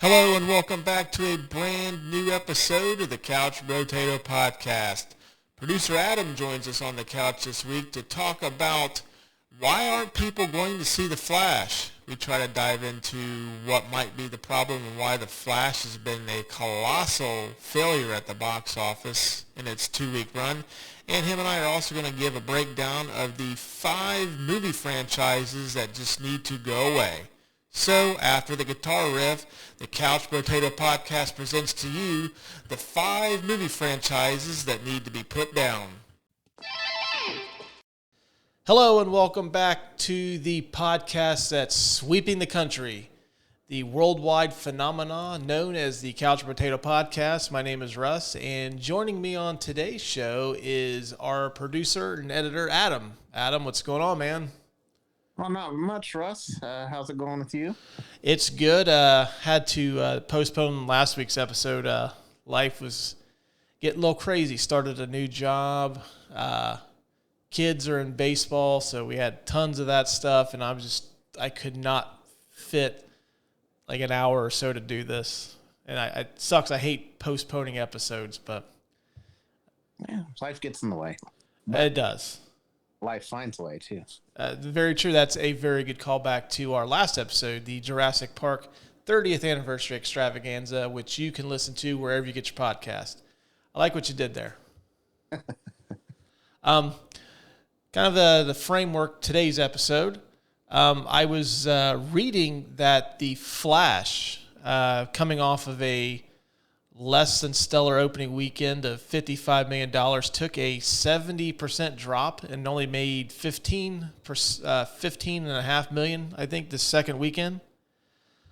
Hello and welcome back to a brand new episode of the Couchbrotatopodcast. Producer Adam joins us on the couch this week to talk about why aren't people going to see The Flash. We try to dive into what might be the problem and why The Flash has been a colossal failure at the box office in its 2-week run. And him and I are also going to give a breakdown of the 5 movie franchises that just need to go away. So, after the guitar riff, the Couch Potato Podcast presents to you the 5 movie franchises that need to be put down. Hello and welcome back to the podcast that's sweeping the country, the worldwide phenomenon known as the Couch Potato Podcast. My name is Russ, and joining me on today's show is our producer and editor, Adam. Adam, what's going on, man? Well, not much, Russ. How's it going with you? It's good. Had to postpone last week's episode. Life was getting a little crazy. Started a new job. Kids are in baseball, so we had tons of that stuff, and I could not fit like an hour or so to do this. And it sucks. I hate postponing episodes, but yeah, life gets in the way. It does. Life finds a way, too. Very true. That's a very good callback to our last episode, the Jurassic Park 30th Anniversary Extravaganza, which you can listen to wherever you get your podcast. I like what you did there. Kind of the framework today's episode. I was reading that The Flash, coming off of a less than stellar opening weekend of $55 million, took a 70% drop and only made $15.5 million, I think, the second weekend.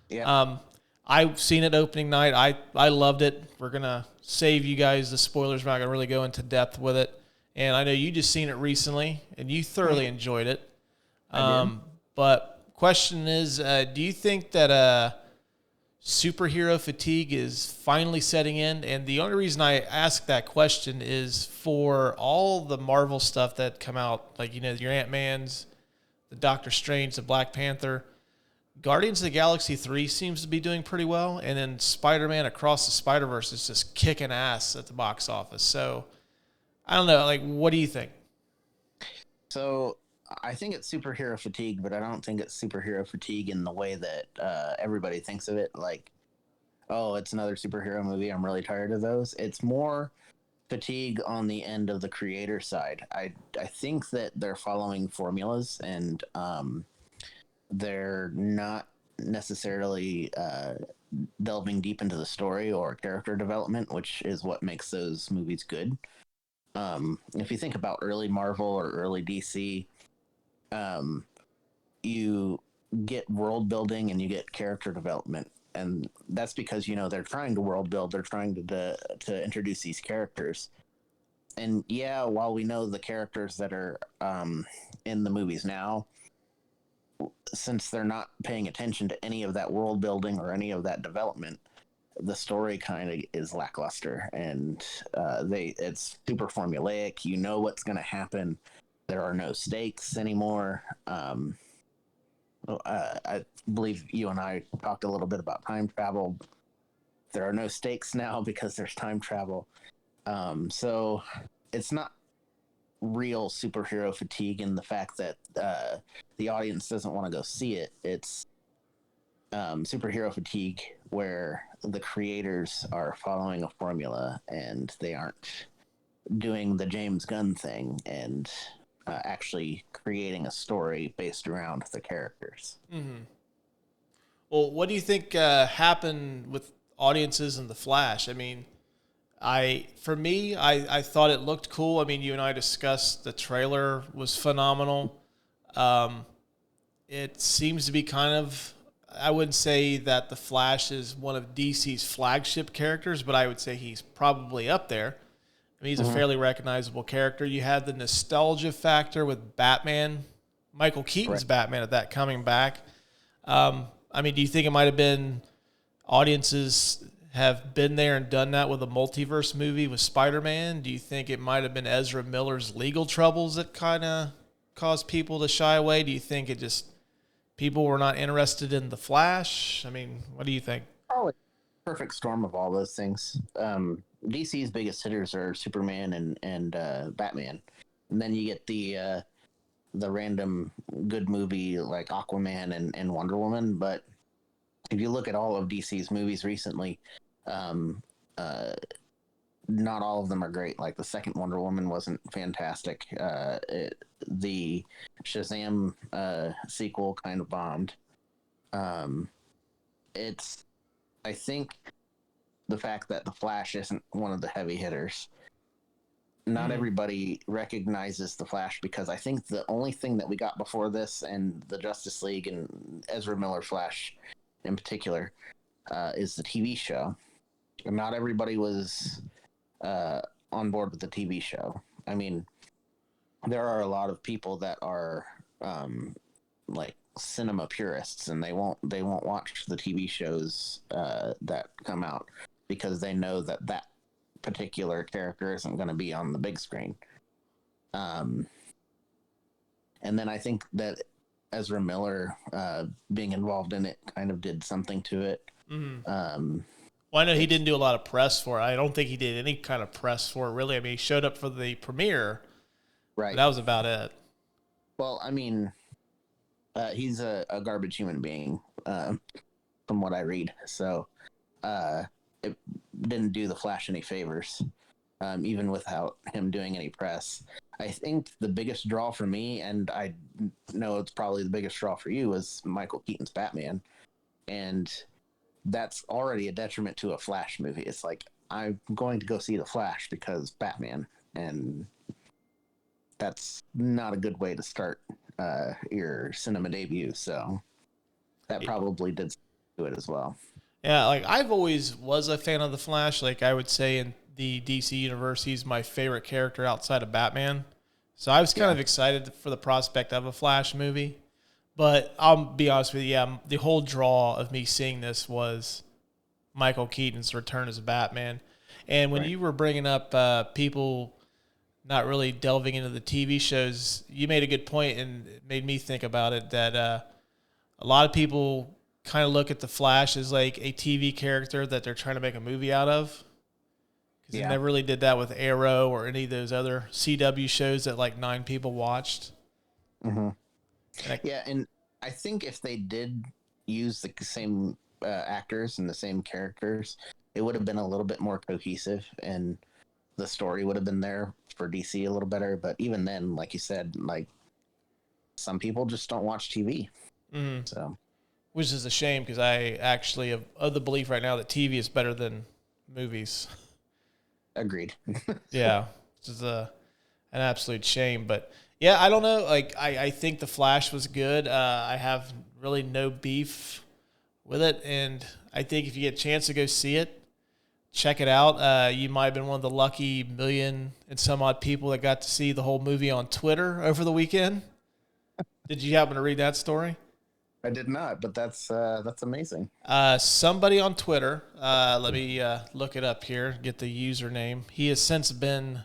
Yeah. I've seen it opening night. I loved it. We're going to save you guys the spoilers. We're not going to really go into depth with it. And I know you just seen it recently, and you thoroughly enjoyed it. But question is, do you think that superhero fatigue is finally setting in? And the only reason I ask that question is for all the Marvel stuff that come out, like, your Ant-Mans, the Doctor Strange, the Black Panther. Guardians of the Galaxy 3 seems to be doing pretty well, and then Spider-Man Across the Spider-Verse is just kicking ass at the box office. So, I don't know, like, what do you think? So, I think it's superhero fatigue, but I don't think it's superhero fatigue in the way that everybody thinks of it. Like, oh, it's another superhero movie. I'm really tired of those. It's more fatigue on the end of the creator side. I think that they're following formulas, and they're not necessarily delving deep into the story or character development, which is what makes those movies good. If you think about early Marvel or early DC, you get world building and you get character development, and that's because they're trying to world build, they're trying to introduce these characters. And yeah, while we know the characters that are in the movies now, since they're not paying attention to any of that world building or any of that development, the story kind of is lackluster, and it's super formulaic. You know what's going to happen. There are no stakes anymore. I believe you and I talked a little bit about time travel. There are no stakes now because there's time travel. So it's not real superhero fatigue in the fact that the audience doesn't want to go see it. It's superhero fatigue where the creators are following a formula and they aren't doing the James Gunn thing and actually creating a story based around the characters. Mm-hmm. Well, what do you think happened with audiences in The Flash? I mean, I thought it looked cool. I mean, you and I discussed the trailer was phenomenal. It seems to be kind of, I wouldn't say that The Flash is one of DC's flagship characters, but I would say he's probably up there. I mean, he's a fairly recognizable character. You had the nostalgia factor with Batman, Michael Keaton's Batman at that coming back. I mean, do you think it might have been audiences have been there and done that with a multiverse movie with Spider-Man? Do you think it might have been Ezra Miller's legal troubles that kind of caused people to shy away? Do you think it just people were not interested in The Flash? I mean, what do you think? Probably perfect storm of all those things. DC's biggest hitters are Superman and Batman, and then you get the random good movie like Aquaman and Wonder Woman. But if you look at all of DC's movies recently, um, not all of them are great. Like the second Wonder Woman wasn't fantastic. The Shazam sequel kind of bombed. It's, I think, the fact that the Flash isn't one of the heavy hitters. Not everybody recognizes the Flash, because I think the only thing that we got before this and the Justice League and Ezra Miller Flash in particular is the TV show. And not everybody was on board with the TV show. I mean, there are a lot of people that are like cinema purists, and they won't watch the TV shows that come out because they know that particular character isn't going to be on the big screen. And then I think that Ezra Miller being involved in it kind of did something to it. Well, I know he didn't do a lot of press for it. I don't think he did any kind of press for it, really. I mean, he showed up for the premiere. Right. But that was about it. Well, I mean, he's a garbage human being, from what I read. So it didn't do the Flash any favors, even without him doing any press. I think the biggest draw for me, and I know it's probably the biggest draw for you, was Michael Keaton's Batman. And that's already a detriment to a Flash movie. It's like, I'm going to go see the Flash because Batman, and that's not a good way to start your cinema debut. So that probably did do it as well. Yeah, like I've always was a fan of the Flash. Like I would say in the DC universe, he's my favorite character outside of Batman. So I was kind of excited for the prospect of a Flash movie. But I'll be honest with you, the whole draw of me seeing this was Michael Keaton's return as Batman. And when you were bringing up people not really delving into the TV shows, you made a good point, and it made me think about it, that a lot of people kind of look at the Flash as like a TV character that they're trying to make a movie out of. Because they never really did that with Arrow or any of those other CW shows that like 9 people watched. Mm-hmm. And I think if they did use the same actors and the same characters, it would have been a little bit more cohesive, and the story would have been there for DC a little better. But even then, like you said, like some people just don't watch TV. So, which is a shame, because I actually am of the belief right now that TV is better than movies. Agreed. Yeah, which is an absolute shame. But yeah, I don't know. Like I think the Flash was good. I have really no beef with it, and I think if you get a chance to go see it, check it out. You might have been one of the lucky 1 million and some odd people that got to see the whole movie on Twitter over the weekend. Did you happen to read that story? I did not, but that's amazing. Somebody on Twitter, let me look it up here, get the username. He has since been,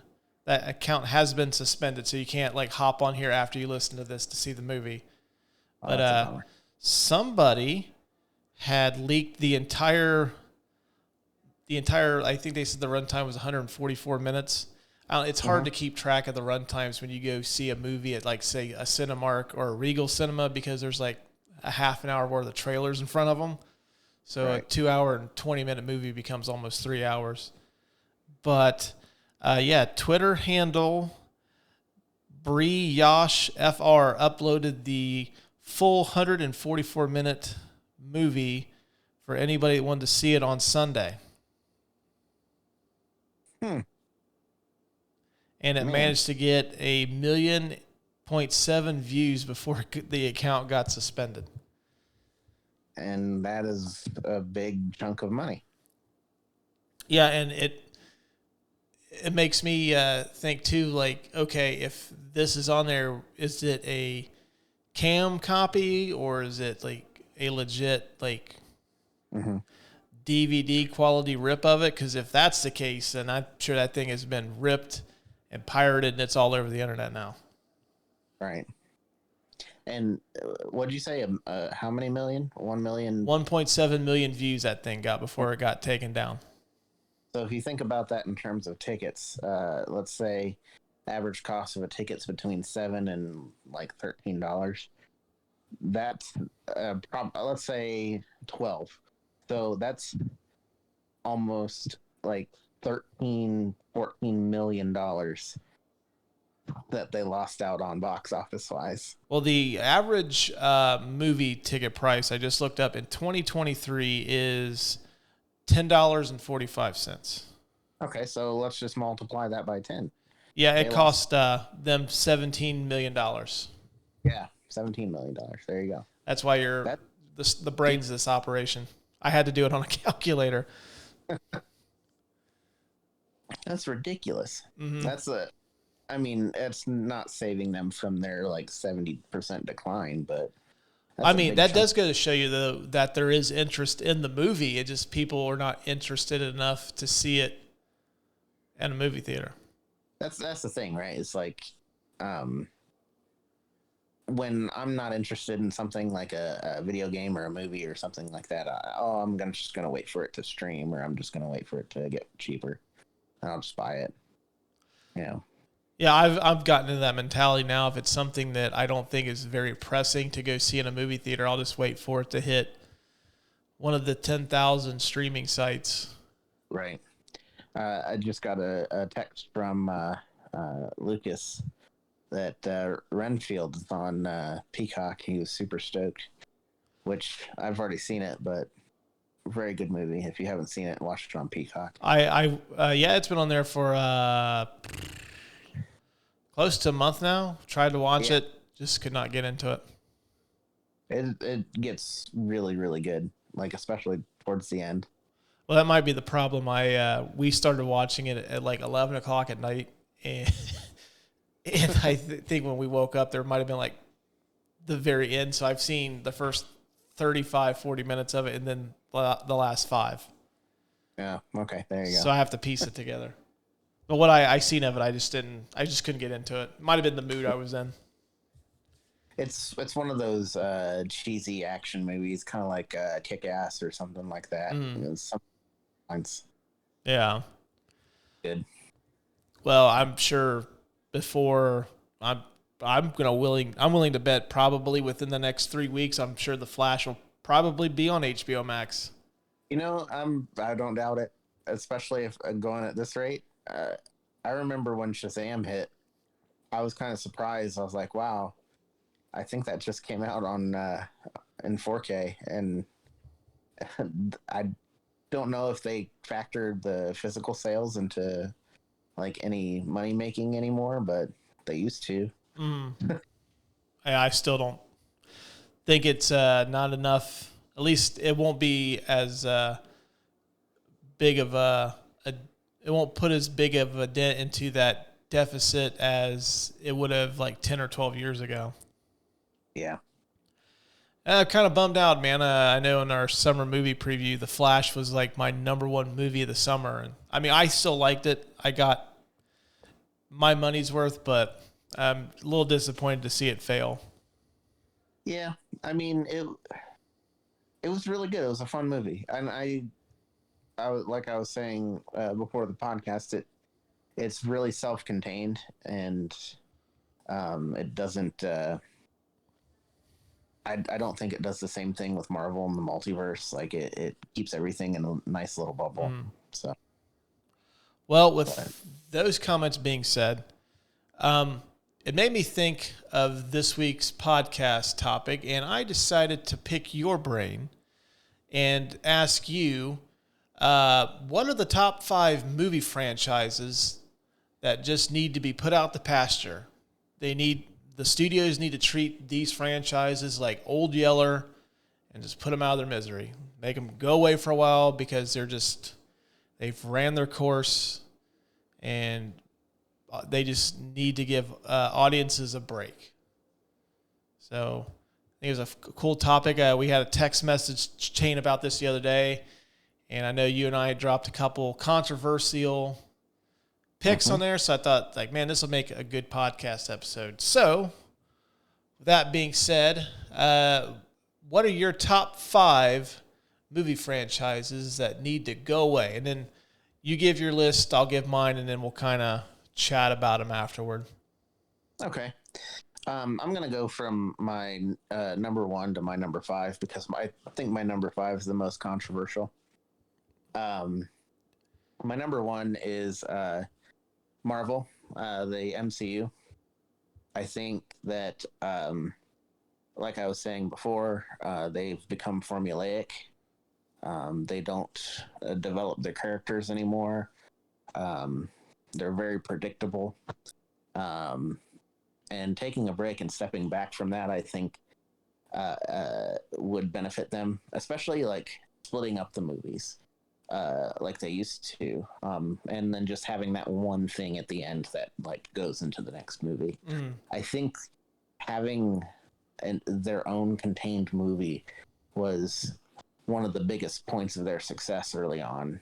that account has been suspended, so you can't like hop on here after you listen to this to see the movie. But somebody had leaked the entire, I think they said the runtime was 144 minutes. It's hard to keep track of the runtimes when you go see a movie at, like, say, a Cinemark or a Regal Cinema, because there's like a half an hour worth of trailers in front of them. So a 2 hour and 20-minute movie becomes almost 3 hours. But Twitter handle BrieYoshFR uploaded the full 144-minute movie for anybody that wanted to see it on Sunday. And it managed to get 1.7 million views before the account got suspended. And that is a big chunk of money. Yeah, and it makes me think too, like, okay, if this is on there, is it a cam copy, or is it like a legit like DVD quality rip of it? Because if that's the case, then I'm sure that thing has been ripped and pirated, and it's all over the internet now. Right. And what did you say? How many million? 1 million. 1.7 million views that thing got before it got taken down. So if you think about that in terms of tickets, let's say average cost of a ticket's between $7 and like $13. That's let's say 12. So that's almost like 13-14 million dollars that they lost out on box office wise. Well, the average movie ticket price I just looked up in 2023 is $10.45. Okay, so let's just multiply that by 10. Yeah, it cost them $17 million. Yeah, $17 million. There you go. That's why you're the brains of this operation. I had to do it on a calculator. That's ridiculous. Mm-hmm. It's not saving them from their like 70% decline, but that does go to show you though that there is interest in the movie. It just people are not interested enough to see it in a movie theater. That's the thing, right? It's like when I'm not interested in something like a video game or a movie or something like that, I'm just gonna wait for it to stream, or I'm just gonna wait for it to get cheaper, and I'll just buy it. You know. Yeah, I've gotten into that mentality now. If it's something that I don't think is very pressing to go see in a movie theater, I'll just wait for it to hit one of the 10,000 streaming sites. Right. I just got a text from Lucas that Renfield is on Peacock. He was super stoked, which I've already seen it, but very good movie. If you haven't seen it, watch it on Peacock. It's been on there for close to a month now. Tried to watch it, just could not get into it. It gets really, really good, like especially towards the end. Well, that might be the problem. We started watching it at like 11 o'clock at night, and I think when we woke up, there might have been like the very end. So I've seen the first 35, 40 minutes of it, and then the last 5. Yeah. Okay. There you go. So I have to piece it together. But what I seen of it, I just couldn't get into it. Might have been the mood I was in. It's one of those cheesy action movies, kind of like Kick-Ass or something like that. Yeah. Good. Well, I'm sure before I'm willing to bet probably within the next 3 weeks, I'm sure The Flash will probably be on HBO Max. You know, I don't doubt it, especially if going at this rate. I remember when Shazam hit, I was kind of surprised. I was like, wow, I think that just came out on in 4K, and I don't know if they factored the physical sales into like any money making anymore, but they used to. I still don't think it's not enough. At least it won't be as big of it won't put as big of a dent into that deficit as it would have like 10 or 12 years ago. Yeah. Kind of bummed out, man. I know in our summer movie preview, The Flash was like my number one movie of the summer. And I mean, I still liked it. I got my money's worth, but I'm a little disappointed to see it fail. Yeah. I mean, it was really good. It was a fun movie. And I like I was saying before the podcast, it's really self-contained, and it doesn't. I don't think it does the same thing with Marvel and the multiverse. Like it keeps everything in a nice little bubble. So, well, with those comments being said, it made me think of this week's podcast topic, and I decided to pick your brain and ask you, what are the top 5 movie franchises that just need to be put out the pasture? The studios need to treat these franchises like Old Yeller and just put them out of their misery. Make them go away for a while because they've ran their course, and they just need to give audiences a break. So I think it was a cool topic. We had a text message chain about this the other day, and I know you and I dropped a couple controversial picks on there, so I thought, like, man, this will make a good podcast episode. So that being said, what are your top 5 movie franchises that need to go away? And then you give your list, I'll give mine, and then we'll kind of chat about them afterward. Okay. I'm going to go from my number 1 to my number 5 because I think my number 5 is the most controversial. My number 1 is Marvel, the MCU. I think that, like I was saying before, they've become formulaic. They don't develop their characters anymore. They're very predictable. And taking a break and stepping back from that, I think, would benefit them, especially like splitting up the movies like they used to, and then just having that one thing at the end that like goes into the next movie. I think having their own contained movie was one of the biggest points of their success early on,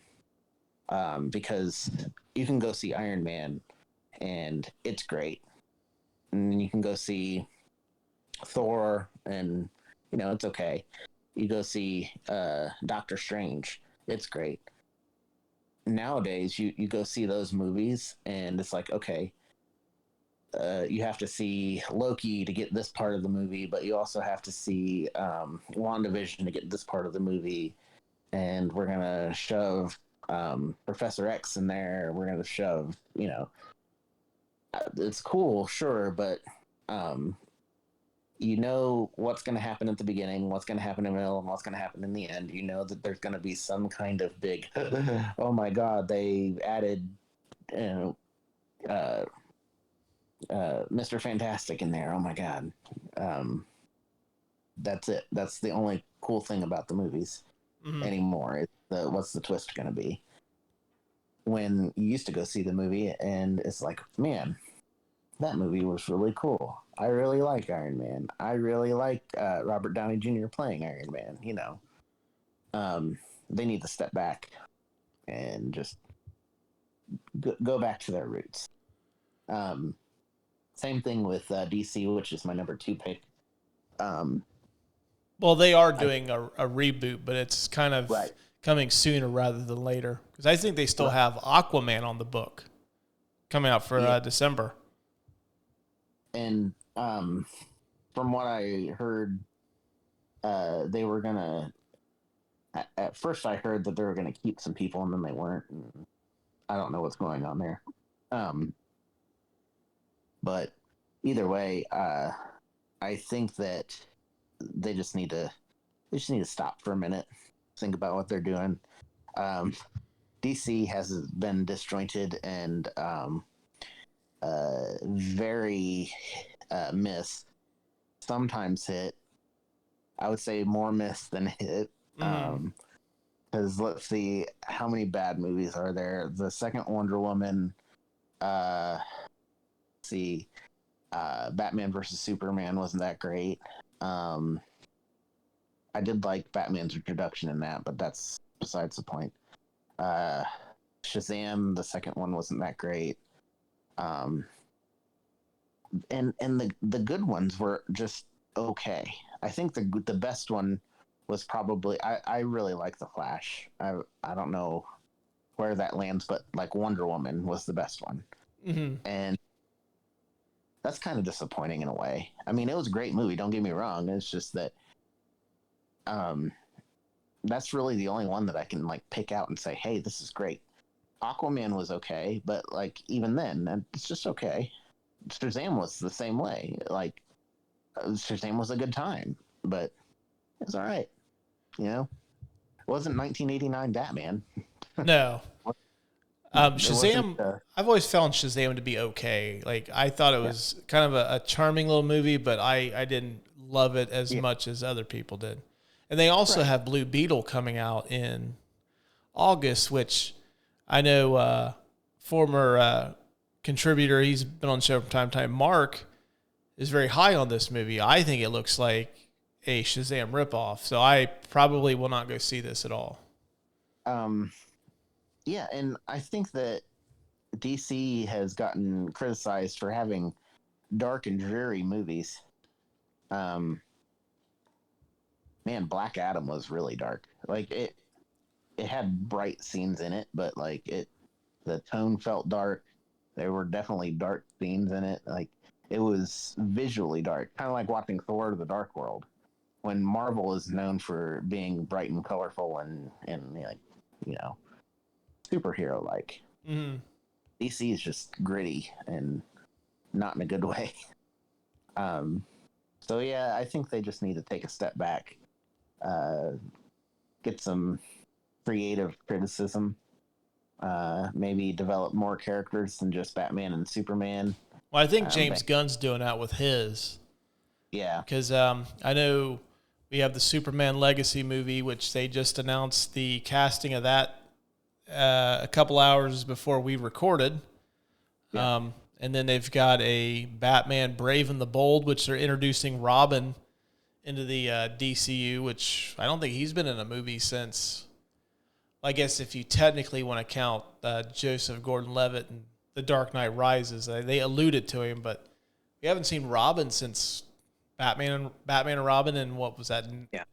because you can go see Iron Man and it's great, and you can go see Thor and it's okay. You go see Doctor Strange, it's great. Nowadays you go see those movies and it's like, okay, you have to see Loki to get this part of the movie, but you also have to see WandaVision to get this part of the movie, and we're gonna shove Professor X in there. We're gonna shove, it's cool, sure, but you know what's going to happen at the beginning, what's going to happen in the middle, and what's going to happen in the end. You know that there's going to be some kind of big, oh my God, they added, Mr. Fantastic in there. Oh my God. That's it. That's the only cool thing about the movies anymore. What's the twist going to be? When you used to go see the movie and it's like, man, that movie was really cool. I really like Iron Man. I really like Robert Downey Jr. playing Iron Man. They need to step back and just go back to their roots. Same thing with DC, which is my number 2 pick. Well, they are doing a reboot, but it's kind of Right. coming sooner rather than later. Because I think they still have Aquaman on the book coming out for December. And from what I heard, they were gonna. At first, I heard that they were gonna keep some people, and then they weren't. And I don't know what's going on there. But either way, I think that they just need to stop for a minute, think about what they're doing. DC has been disjointed and very miss, sometimes hit. I would say more miss than hit. Because let's see, how many bad movies are there? The second Wonder Woman, Batman versus Superman wasn't that great. I did like Batman's introduction in that, but that's besides the point. Shazam, the second one, wasn't that great. And the good ones were just okay. I think the best one was probably, I really like The Flash. I don't know where that lands, but like Wonder Woman was the best one. And that's kind of disappointing in a way. I mean, it was a great movie, don't get me wrong. It's just that that's really the only one that I can like pick out and say, hey, this is great. Aquaman was okay, but like even then, it's just okay. Shazam was the same way. Like Shazam was a good time, but it's all right. It wasn't 1989 Batman. No. Shazam, I've always found Shazam to be okay. Like, I thought it was kind of a charming little movie, but I didn't love it as much as other people did. And they also have Blue Beetle coming out in August, which I know former contributor, he's been on the show from time to time, Mark, is very high on this movie. I think it looks like a Shazam ripoff, so I probably will not go see this at all. Yeah, and I think that DC has gotten criticized for having dark and dreary movies. Um, man, Black Adam was really dark. Like it had bright scenes in it, but like the tone felt dark. There were definitely dark scenes in it. Like it was visually dark, kind of like watching Thor: The Dark World. When Marvel is known for being bright and colorful and like, you know, superhero like. Mm-hmm. DC is just gritty and not in a good way. So yeah, I think they just need to take a step back, get some creative criticism, maybe develop more characters than just Batman and Superman. Well, I think James Gunn's doing that with his. Yeah. Because I know we have the Superman Legacy movie, which they just announced the casting of that a couple hours before we recorded. Yeah. And then they've got a Batman Brave and the Bold, which they're introducing Robin into the DCU, which I don't think he's been in a movie since, I guess if you technically want to count Joseph Gordon-Levitt and The Dark Knight Rises. They alluded to him, but we haven't seen Robin since Batman and Robin, and what was that? Yeah.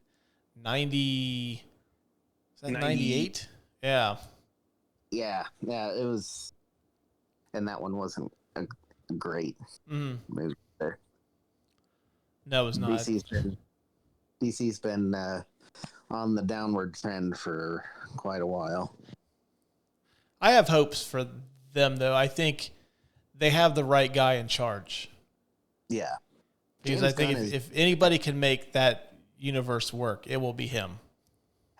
90. Is that 98? Yeah. Yeah. Yeah. It was, and that one wasn't a great movie there. No, it was not. DC's been on the downward trend for quite a while. I have hopes for them, though. I think they have the right guy in charge. Yeah. Because I think if anybody can make that universe work, it will be him.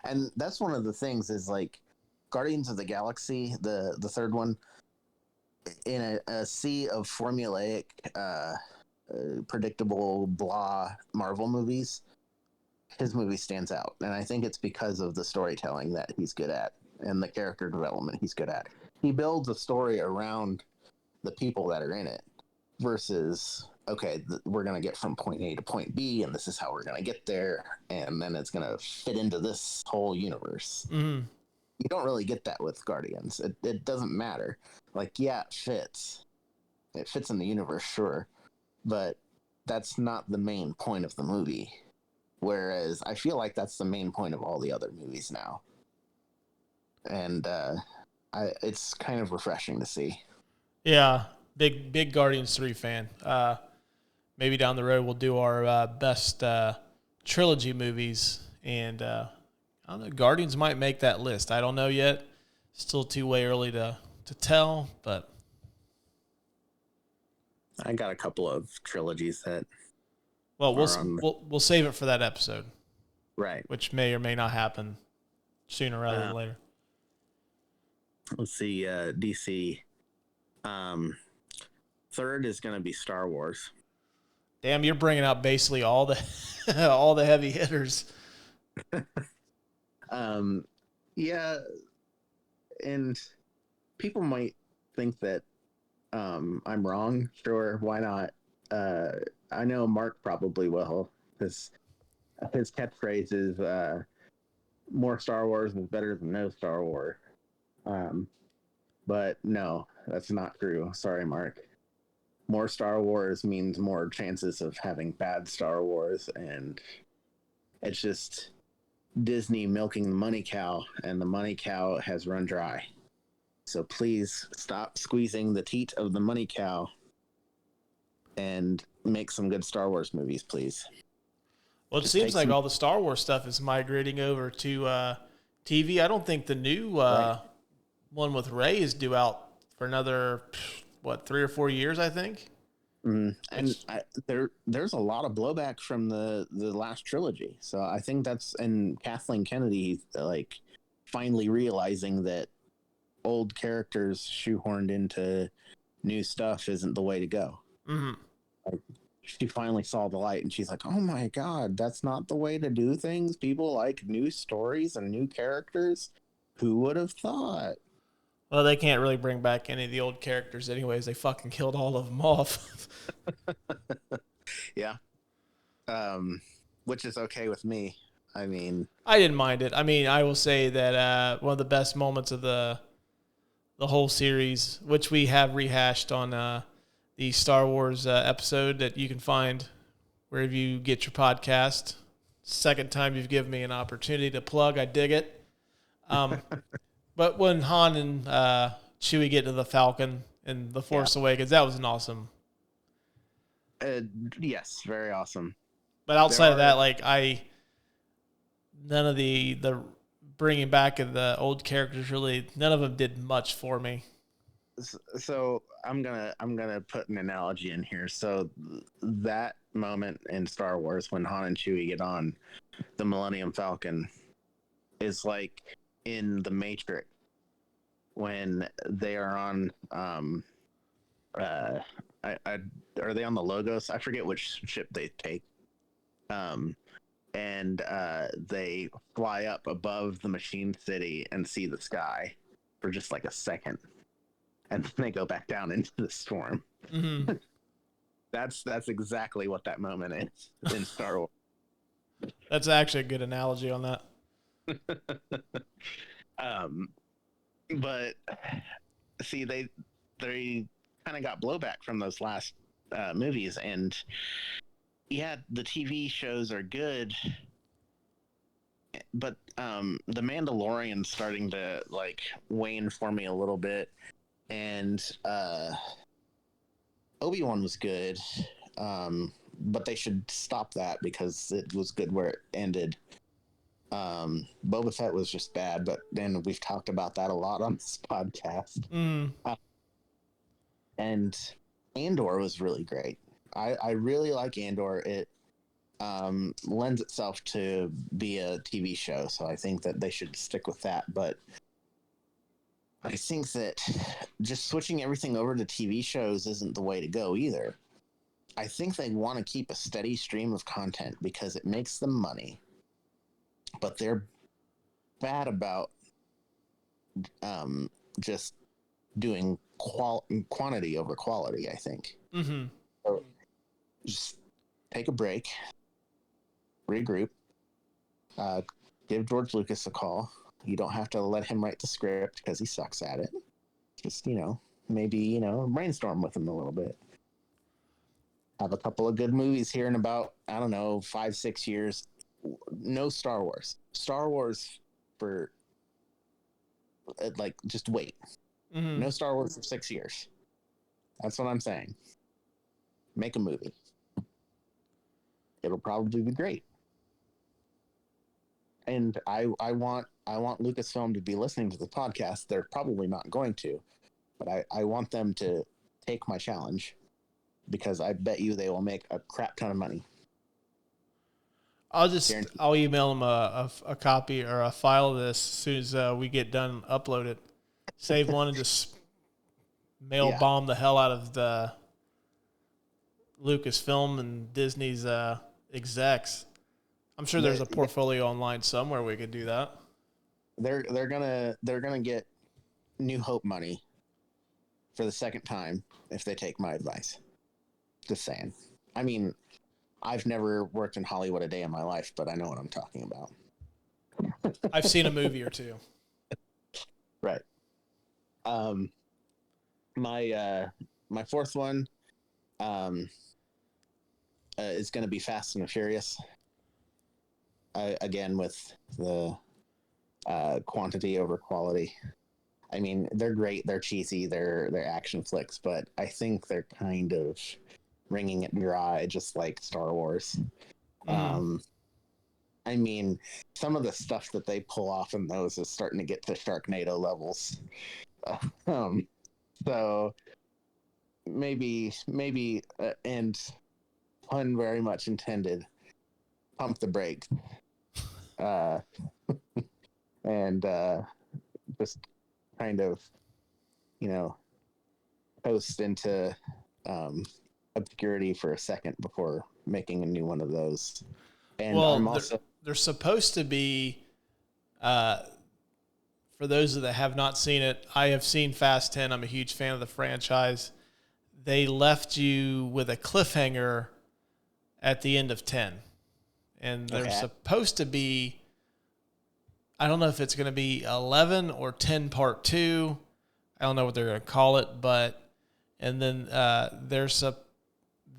And that's one of the things is like Guardians of the Galaxy, the third one, in a sea of formulaic, predictable, blah Marvel movies, his movie stands out. And I think it's because of the storytelling that he's good at and the character development he's good at. He builds a story around the people that are in it versus, okay, we're going to get from point A to point B, and this is how we're going to get there, and then it's going to fit into this whole universe. Mm-hmm. You don't really get that with Guardians. It doesn't matter. Like, yeah, it fits. It fits in the universe, sure, but that's not the main point of the movie. Whereas I feel like that's the main point of all the other movies now. And it's kind of refreshing to see. Yeah, big Guardians 3 fan. Maybe down the road we'll do our best trilogy movies, and I don't know, Guardians might make that list. I don't know yet. Still too way early to tell, but I got a couple of trilogies that. Well, we'll save it for that episode, right? Which may or may not happen sooner rather than later. Let's see, DC. Third is going to be Star Wars. Damn, you're bringing out basically all the all the heavy hitters. Yeah, and people might think that I'm wrong. Sure, why not? I know Mark probably will, because his catchphrase is more Star Wars is better than no Star Wars. But no, that's not true. Sorry, Mark. More Star Wars means more chances of having bad Star Wars, and it's just Disney milking the money cow, and the money cow has run dry. So please stop squeezing the teat of the money cow and make some good Star Wars movies, please. Well, it seems like all the Star Wars stuff is migrating over to TV. I don't think the new one with Rey is due out for another, 3 or 4 years, I think. And there's a lot of blowback from the last trilogy. So I think that's, and Kathleen Kennedy, like, finally realizing that old characters shoehorned into new stuff isn't the way to go. Mm-hmm. Like, she finally saw the light, and she's like, oh my God, that's not the way to do things. People like new stories and new characters. Who would have thought? Well, they can't really bring back any of the old characters anyways. They fucking killed all of them off. Yeah. Which is okay with me. I mean, I didn't mind it. I mean, I will say that one of the best moments of the whole series, which we have rehashed on the Star Wars episode that you can find wherever you get your podcast. Second time you've given me an opportunity to plug. I dig it. But when Han and Chewie get to the Falcon and The Force Awakens, that was an awesome. Yes, very awesome. But outside of that, like none of the bringing back of the old characters really, none of them did much for me. So I'm gonna put an analogy in here. So that moment in Star Wars when Han and Chewie get on the Millennium Falcon is like in The Matrix when they are on are they on the Logos? I forget which ship they take. And they fly up above the machine city and see the sky for just like a second. And then they go back down into the storm. Mm-hmm. That's exactly what that moment is in Star Wars. That's actually a good analogy on that. But see, they kind of got blowback from those last movies, and yeah, the TV shows are good, but the Mandalorian's starting to like wane for me a little bit. And Obi-Wan was good, but they should stop that because it was good where it ended. Boba Fett was just bad, but then we've talked about that a lot on this podcast. And Andor was really great. I really like Andor. It lends itself to be a TV show, so I think that they should stick with that. But I think that just switching everything over to TV shows isn't the way to go either. I think they want to keep a steady stream of content because it makes them money. But they're bad about just doing quantity over quality, I think. Mm-hmm. So just take a break, regroup, give George Lucas a call. You don't have to let him write the script because he sucks at it. Just, maybe, brainstorm with him a little bit. Have a couple of good movies here in about, 5-6 years. No Star Wars. Star Wars for, just wait. Mm-hmm. No Star Wars for 6 years. That's what I'm saying. Make a movie. It'll probably be great. And I want Lucasfilm to be listening to the podcast. They're probably not going to, but I want them to take my challenge because I bet you they will make a crap ton of money. I'll email them a copy or a file of this as soon as we get done and upload it. Save one and just mail bomb the hell out of the Lucasfilm and Disney's execs. I'm sure there's a portfolio online somewhere we could do that. They're gonna get New Hope money for the second time if they take my advice. Just saying. I mean, I've never worked in Hollywood a day in my life, but I know what I'm talking about. I've seen a movie or two. Right. My fourth one is going to be Fast and the Furious. Again, with the quantity over quality. I mean, they're great. They're cheesy. They're action flicks, but I think they're kind of wringing it dry, just like Star Wars. I mean, some of the stuff that they pull off in those is starting to get to Sharknado levels. So maybe, and pun very much intended, pump the brakes. And just kind of, coast into obscurity for a second before making a new one of those. And they're supposed to be, for those that have not seen it, I have seen Fast 10. I'm a huge fan of the franchise. They left you with a cliffhanger at the end of 10. And they're supposed to be, I don't know if it's going to be 11 or 10 part 2. I don't know what they're going to call it, but, and then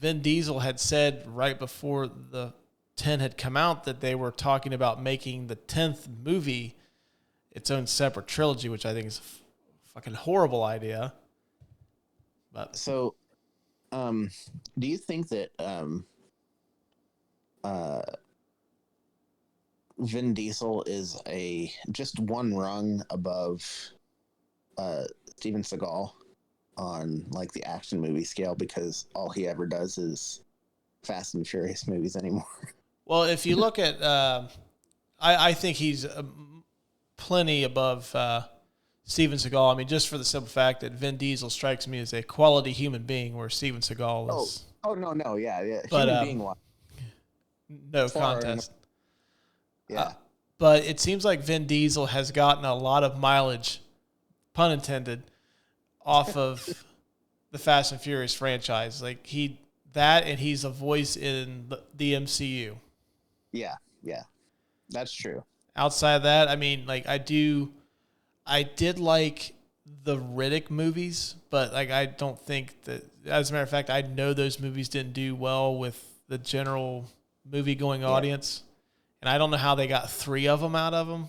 Vin Diesel had said right before the 10 had come out that they were talking about making the 10th movie its own separate trilogy, which I think is a fucking horrible idea. But So, do you think that Vin Diesel is just one rung above Steven Seagal on like the action movie scale, because all he ever does is Fast and Furious movies anymore? well, if you look at, I think he's plenty above Steven Seagal. I mean, just for the simple fact that Vin Diesel strikes me as a quality human being, where Steven Seagal is. No, yeah. But Human being wise, no contest. yeah. But it seems like Vin Diesel has gotten a lot of mileage, pun intended, off of the Fast and Furious franchise. Like he's a voice in the MCU. Yeah, that's true. Outside of that, I mean, like I did like the Riddick movies, but like I don't think that, as a matter of fact, I know those movies didn't do well with the general movie-going audience. And I don't know how they got 3 of them out of them,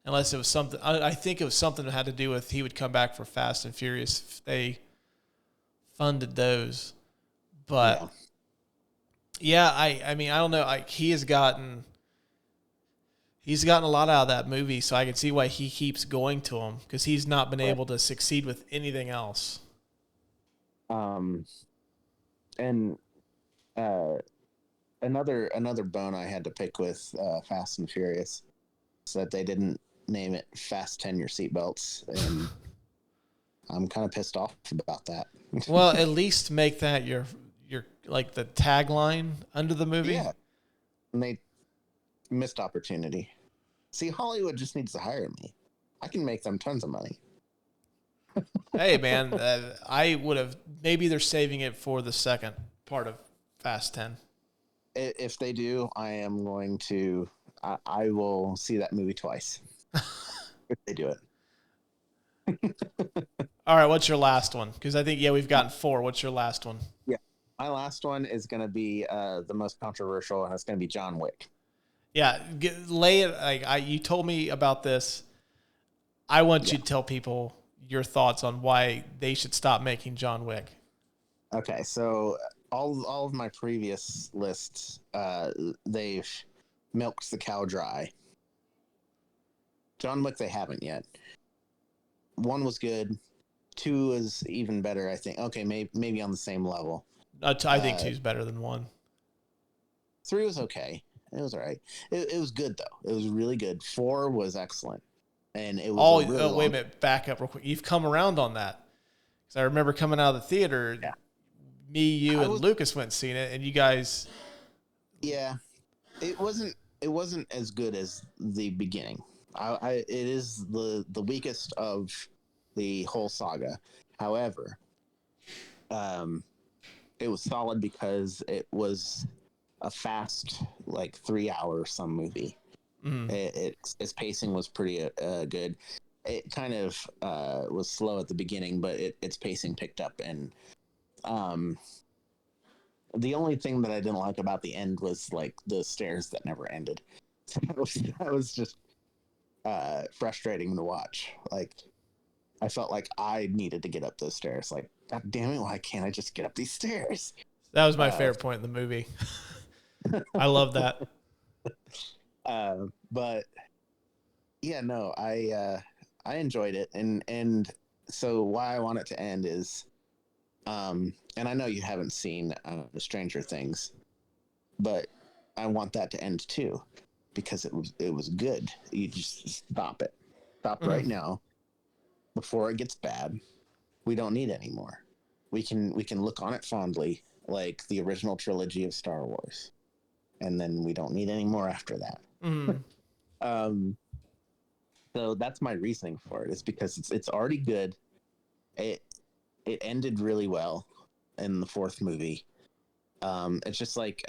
unless it was something. I think it was something that had to do with he would come back for Fast and Furious if they funded those. But I mean, I don't know. He's gotten a lot out of that movie, so I can see why he keeps going to them, because he's not been able to succeed with anything else. And another bone I had to pick with Fast and Furious is that they didn't name it Fasten Your Seatbelts, and I'm kind of pissed off about that. Well, at least make that your like the tagline under the movie. Yeah, and they missed opportunity. See, Hollywood just needs to hire me. I can make them tons of money. Hey, man, I would have. Maybe they're saving it for the second part of Fast 10. If they do, I am going to. I will see that movie twice if they do it. All right, what's your last one? Because I think we've gotten 4. What's your last one? Yeah, my last one is going to be the most controversial, and it's going to be John Wick. Yeah, lay it. Like you told me about this. I want you to tell people your thoughts on why they should stop making John Wick. Okay, so all of my previous lists, they've milked the cow dry. John Wick, they haven't yet. 1 was good. 2 is even better, I think. Okay, maybe on the same level. I think 2's better than 1. 3 was okay. It was all right. It was good, though. It was really good. 4 was excellent. And it was wait a minute. Back up real quick. You've come around on that. Because I remember coming out of the theater, me, you, and Lucas went and seen it, and you guys... Yeah. It wasn't as good as the beginning. It is the weakest of the whole saga. However, it was solid because it was a fast, like 3-hour some movie. Its pacing was pretty good. It kind of was slow at the beginning, but its pacing picked up. And the only thing that I didn't like about the end was like the stairs that never ended. That was just frustrating to watch. Like, I felt like I needed to get up those stairs. Like, God damn it, why can't I just get up these stairs? That was my favorite point in the movie. I love that. But yeah, no, I enjoyed it, and so why I want it to end is, and I know you haven't seen the Stranger Things, but I want that to end too, because it was good. You just stop right now before it gets bad. We don't need any more. We can look on it fondly, like the original trilogy of Star Wars, and then we don't need any more after that. So that's my reasoning for it. It's because it's already good. It ended really well in the 4th movie. It's just like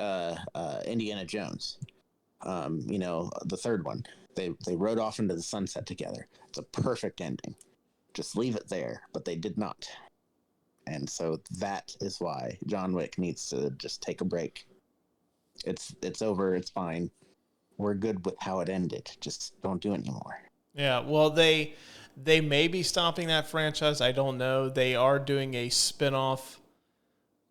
Indiana Jones. The 3rd one. They rode off into the sunset together. It's a perfect ending. Just leave it there, but they did not. And so that is why John Wick needs to just take a break. It's over. It's fine. We're good with how it ended. Just don't do it anymore. Yeah, well, they may be stopping that franchise. I don't know. They are doing a spinoff,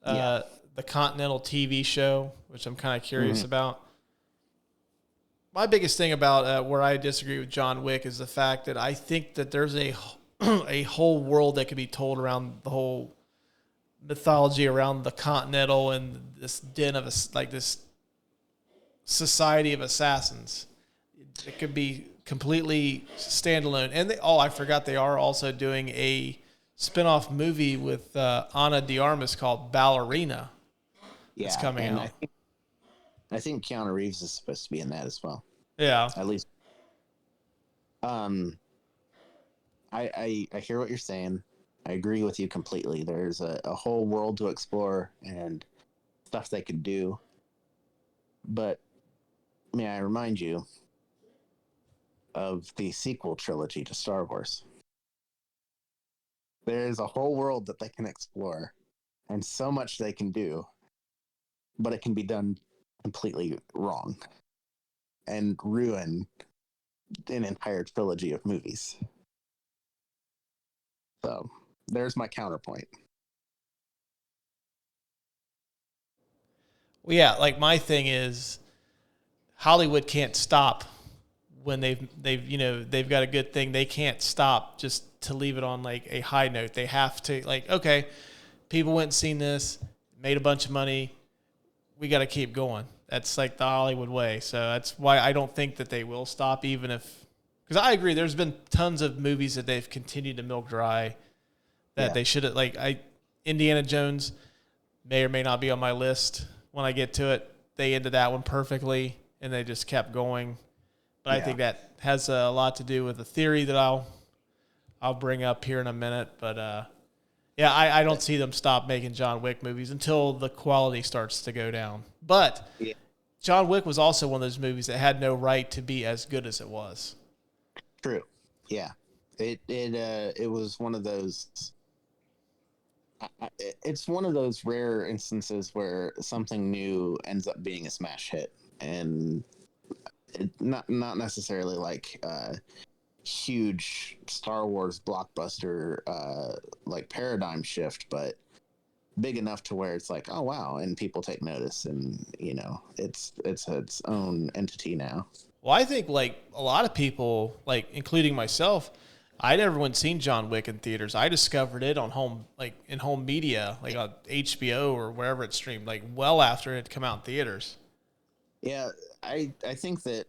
the Continental TV show, which I'm kind of curious about. My biggest thing about where I disagree with John Wick is the fact that I think that there's a a whole world that could be told around the whole mythology around the Continental and this den of this society of assassins. It could be completely standalone. And I forgot they are also doing a spin-off movie with Ana de Armas called Ballerina. Yeah, it's coming out. I think Keanu Reeves is supposed to be in that as well. Yeah. At least. I hear what you're saying. I agree with you completely. There's a whole world to explore and stuff they could do. But may I remind you of the sequel trilogy to Star Wars? There's a whole world that they can explore and so much they can do, but it can be done completely wrong and ruin an entire trilogy of movies. So there's my counterpoint. Well, yeah, like my thing is Hollywood can't stop when they've got a good thing. They can't stop just to leave it on like a high note. They have to, like, okay, people went and seen this, made a bunch of money. We got to keep going. That's like the Hollywood way. So that's why I don't think that they will stop, even if, because I agree, there's been tons of movies that they've continued to milk dry that they should have, Indiana Jones may or may not be on my list when I get to it. They ended that one perfectly and they just kept going. But I think that has a lot to do with the theory that I'll bring up here in a minute. But I don't see them stop making John Wick movies until the quality starts to go down. But John Wick was also one of those movies that had no right to be as good as it was. True. Yeah. It was one of those. It's one of those rare instances where something new ends up being a smash hit, and not necessarily like a huge Star Wars blockbuster like paradigm shift, but big enough to where it's like, oh wow, and people take notice, and it's its own entity now. Well, I think like a lot of people, like including myself, I never went and seen John Wick in theaters. I discovered it on home media, like on HBO or wherever it streamed, like well after it had come out in theaters. Yeah, I think that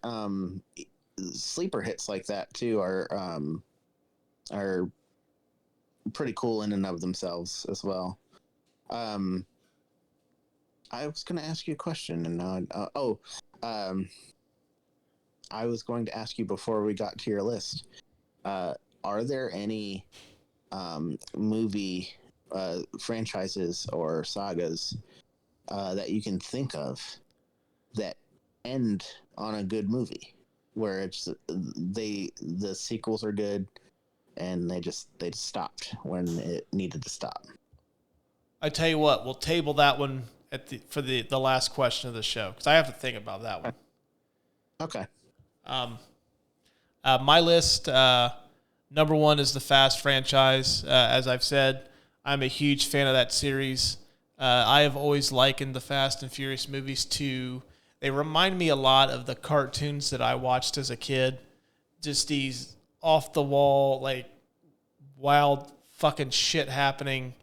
sleeper hits like that too are pretty cool in and of themselves as well. I was going to ask you a question, and I was going to ask you before we got to your list. Are there any movie franchises or sagas that you can think of that end on a good movie, where it's the sequels are good and they just stopped when it needed to stop? I tell you what, we'll table that one for the last question of the show because I have to think about that one. Okay. My list, number one is the Fast franchise. As I've said, I'm a huge fan of that series. I have always likened the Fast and Furious movies they remind me a lot of the cartoons that I watched as a kid. Just these off the wall, like wild fucking shit happening.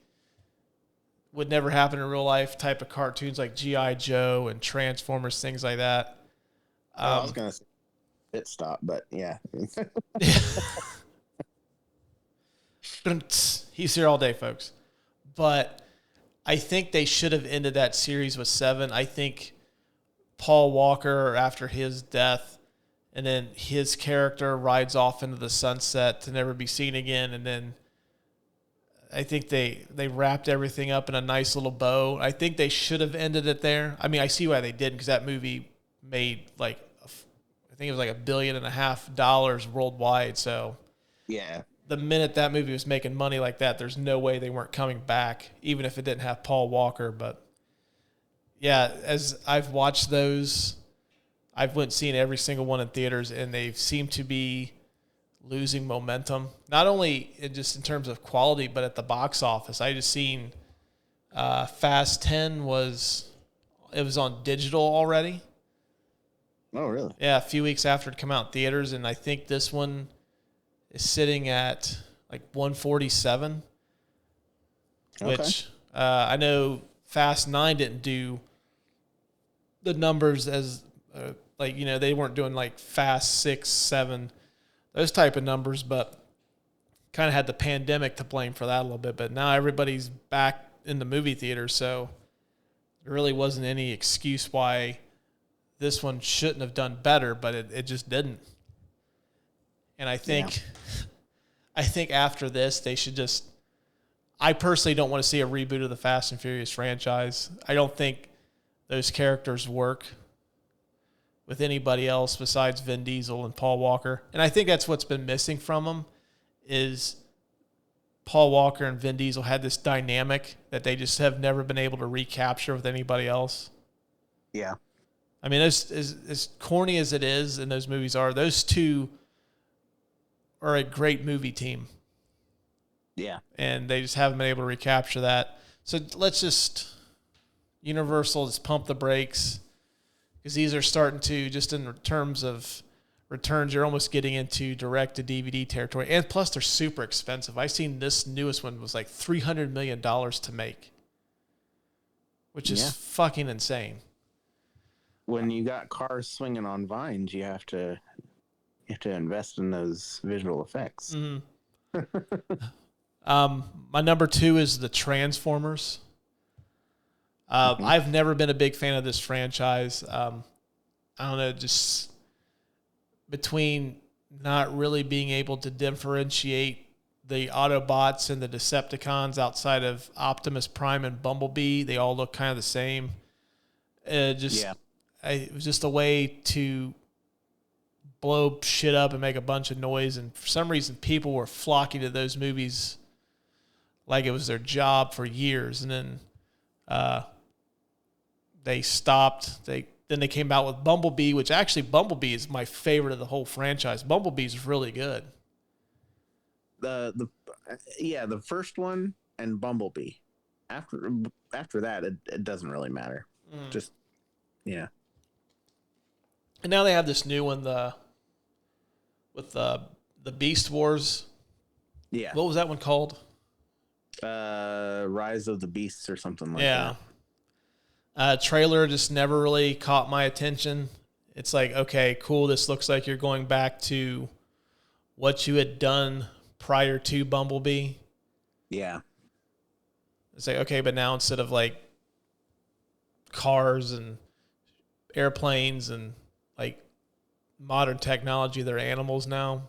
Would never happen in real life type of cartoons like G.I. Joe and Transformers, things like that. I was going to say Pit Stop, but yeah. He's here all day, folks. But I think they should have ended that series with 7. I think Paul Walker, after his death, and then his character rides off into the sunset to never be seen again, and then I think they wrapped everything up in a nice little bow. I think they should have ended it there. I mean, I see why they didn't, because that movie made I think it was like $1.5 billion worldwide. So yeah, the minute that movie was making money like that, there's no way they weren't coming back, even if it didn't have Paul Walker. But yeah, as I've watched those, I've went and seen every single one in theaters, and they seem to be losing momentum. Not only just in terms of quality, but at the box office. I just seen Fast 10 was on digital already. Oh, really? Yeah, a few weeks after it came out in theaters, and I think this one is sitting at like 147, which I know Fast 9 didn't do the numbers as they weren't doing like Fast 6, 7, those type of numbers, but kind of had the pandemic to blame for that a little bit. But now everybody's back in the movie theater, so there really wasn't any excuse why this one shouldn't have done better, but it just didn't. And I think after this, they should just. I personally don't want to see a reboot of the Fast and Furious franchise. I don't think those characters work with anybody else besides Vin Diesel and Paul Walker. And I think that's what's been missing from them is Paul Walker and Vin Diesel had this dynamic that they just have never been able to recapture with anybody else. Yeah. I mean, as corny as it is and those movies are, those two are a great movie team. Yeah. And they just haven't been able to recapture that. So let's just, Universal, just pump the brakes, because these are starting to, just in terms of returns, you're almost getting into direct-to-DVD territory. And plus, they're super expensive. I've seen this newest one was like $300 million to make, which is fucking insane. When you got cars swinging on vines, you have to invest in those visual effects. Mm-hmm. My number 2 is the Transformers. I've never been a big fan of this franchise. I don't know, just between not really being able to differentiate the Autobots and the Decepticons outside of Optimus Prime and Bumblebee, they all look kind of the same. It was just a way to blow shit up and make a bunch of noise, and for some reason people were flocking to those movies like it was their job for years, and then they stopped. Then they came out with Bumblebee, which actually Bumblebee is my favorite of the whole franchise. Bumblebee's really good. The first one and Bumblebee. After that, it doesn't really matter. Just yeah. And now they have this new one, with the Beast Wars. Yeah. What was that one called? Rise of the Beasts or something like that. Trailer just never really caught my attention. It's like, okay, cool. This looks like you're going back to what you had done prior to Bumblebee. Yeah. It's like, okay, but now instead of like cars and airplanes and like modern technology, they're animals now.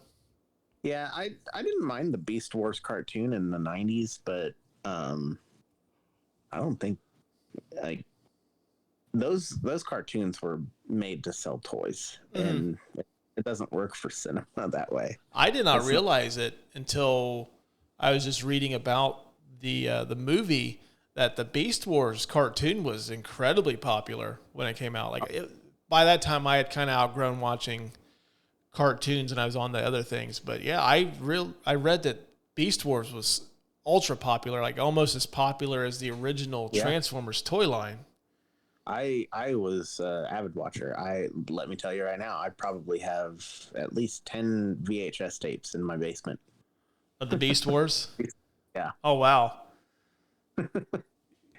Yeah, I didn't mind the Beast Wars cartoon in the 90s, but I don't think like those cartoons were made to sell toys, and it doesn't work for cinema that way. I did not realize it until I was just reading about the movie, that the Beast Wars cartoon was incredibly popular when it came out. By that time, I had kind of outgrown watching cartoons and I was on the other things. But yeah, I read that Beast Wars was ultra popular, like almost as popular as the original Transformers toy line. I was an avid watcher. Let me tell you right now, I probably have at least 10 VHS tapes in my basement of the Beast Wars. Yeah. Oh wow.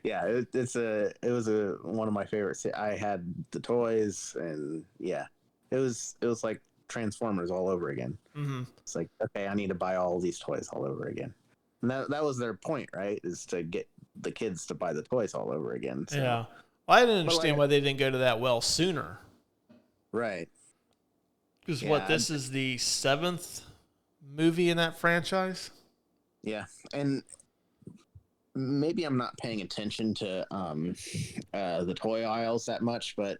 Yeah, it was one of my favorites. I had the toys, and yeah, it was like Transformers all over again. Mm-hmm. It's like, okay, I need to buy all these toys all over again, and that was their point, right? Is to get the kids to buy the toys all over again. So. Yeah, well, I didn't understand why they didn't go to that well sooner. Right. Because this is the 7th movie in that franchise. Yeah, and maybe I'm not paying attention to the toy aisles that much, but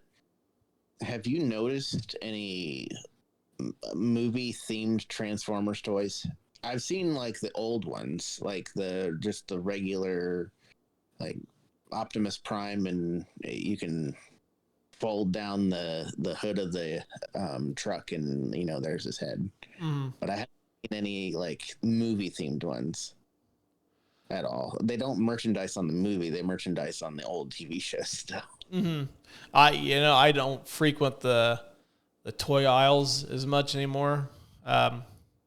have you noticed any movie-themed Transformers toys? I've seen like the old ones, like the regular, like Optimus Prime, and you can fold down the hood of the truck, and there's his head. But I haven't seen any like movie themed ones at all. They don't merchandise on the movie; they merchandise on the old TV show stuff. I don't frequent the toy aisles as much anymore.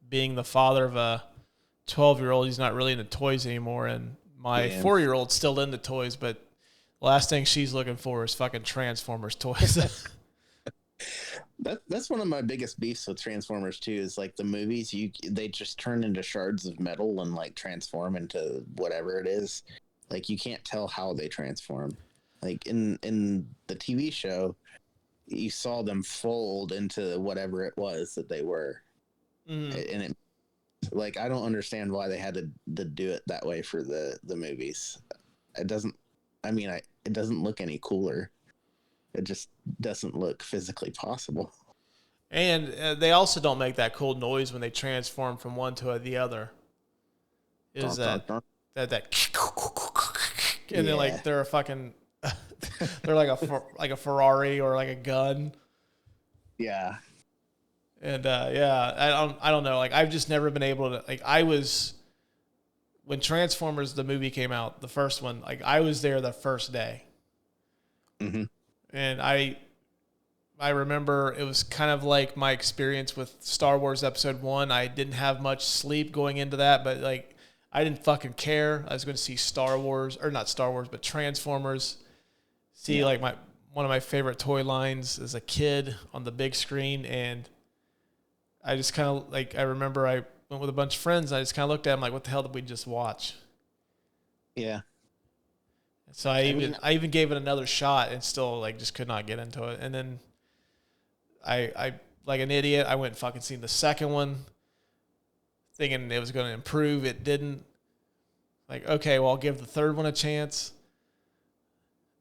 Being the father of a 12-year-old, he's not really into toys anymore, and my 4-year-old's still into toys, but the last thing she's looking for is fucking Transformers toys. That's one of my biggest beefs with Transformers too. Is like the movies, they just turn into shards of metal and like transform into whatever it is. Like you can't tell how they transform. Like in the TV show, you saw them fold into whatever it was that they were, and it, like, I don't understand why they had to do it that way for the movies. It doesn't. I mean, it doesn't look any cooler. It just doesn't look physically possible. And they also don't make that cool noise when they transform from one to the other. Is that and then like they're a fucking they're like a Ferrari or like a gun. Yeah. And I don't know. Like I've just never been able to when Transformers the movie came out, the first one, like I was there the first day. Mm-hmm. And I remember it was kind of like my experience with Star Wars Episode 1. I didn't have much sleep going into that, but like I didn't fucking care. I was going to see not Star Wars, but Transformers. See like one of my favorite toy lines as a kid on the big screen, and I just kind of like I remember I went with a bunch of friends. And I just kind of looked at them like, "What the hell did we just watch?" Yeah. So I even gave it another shot and still like just could not get into it. And then I like an idiot, I went and fucking seen the second one, thinking it was going to improve. It didn't. Like, okay, well, I'll give the third one a chance.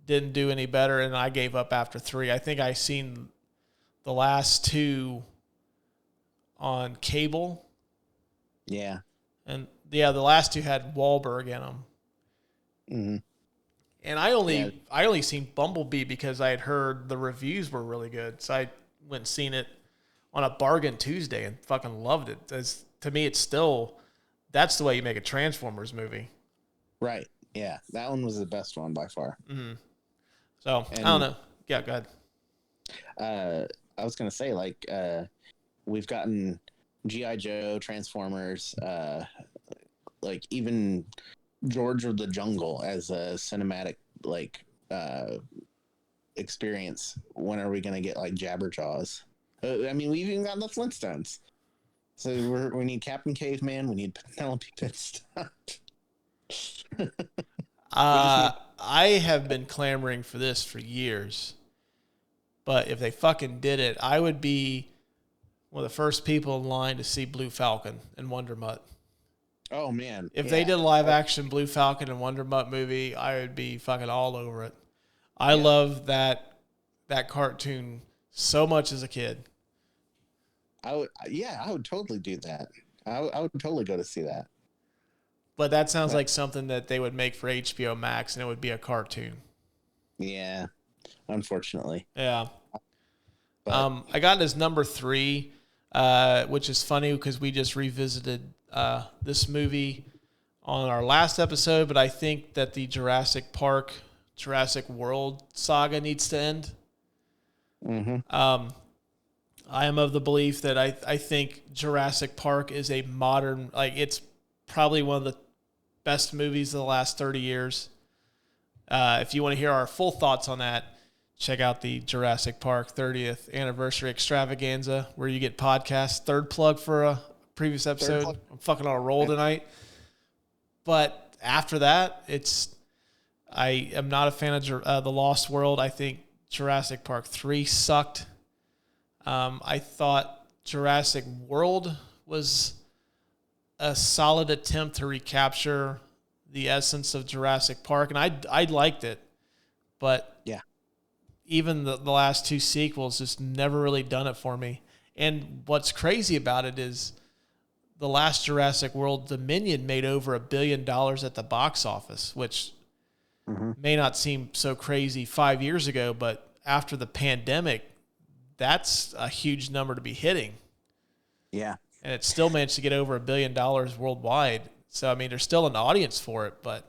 Didn't do any better, and I gave up after 3. I think I seen the last 2 on cable. Yeah. And the last 2 had Wahlberg in them. Mm-hmm. And I only seen Bumblebee because I had heard the reviews were really good. So I went and seen it on a bargain Tuesday and fucking loved it. To me, that's the way you make a Transformers movie. Right. Yeah. That one was the best one by far. Mm-hmm. So I don't know. Yeah, go ahead. I was going to say, like, we've gotten G.I. Joe, Transformers, like even George of the Jungle as a cinematic like experience. When are we gonna get like Jabberjaws? I mean, we've even got the Flintstones. So we need Captain Caveman. We need Penelope Pitstop. I have been clamoring for this for years, but if they fucking did it, I would be one of the first people in line to see Blue Falcon and Wonder Mutt. Oh man! If they did a live action Blue Falcon and Wonder Mutt movie, I would be fucking all over it. I love that cartoon so much as a kid. I would totally do that. I would totally go to see that. But that sounds like something that they would make for HBO Max, and it would be a cartoon. Yeah, unfortunately. Yeah. I got as number 3, which is funny because we just revisited this movie on our last episode, but I think that the Jurassic World saga needs to end. Mm-hmm. I am of the belief that I think Jurassic Park is a modern, like it's probably one of the best movies of the last 30 years. If you want to hear our full thoughts on that, check out the Jurassic Park 30th anniversary extravaganza where you get podcasts. Third plug for a previous episode. I'm fucking on a roll tonight. But after that, I am not a fan of The Lost World. I think Jurassic Park 3 sucked. I thought Jurassic World was a solid attempt to recapture the essence of Jurassic Park, and I liked it. But yeah, even the last 2 sequels just never really done it for me. And what's crazy about it is the last Jurassic World Dominion made over $1 billion at the box office, which may not seem so crazy 5 years ago, but after the pandemic, that's a huge number to be hitting. Yeah. And it still managed to get over $1 billion worldwide. So, I mean, there's still an audience for it, but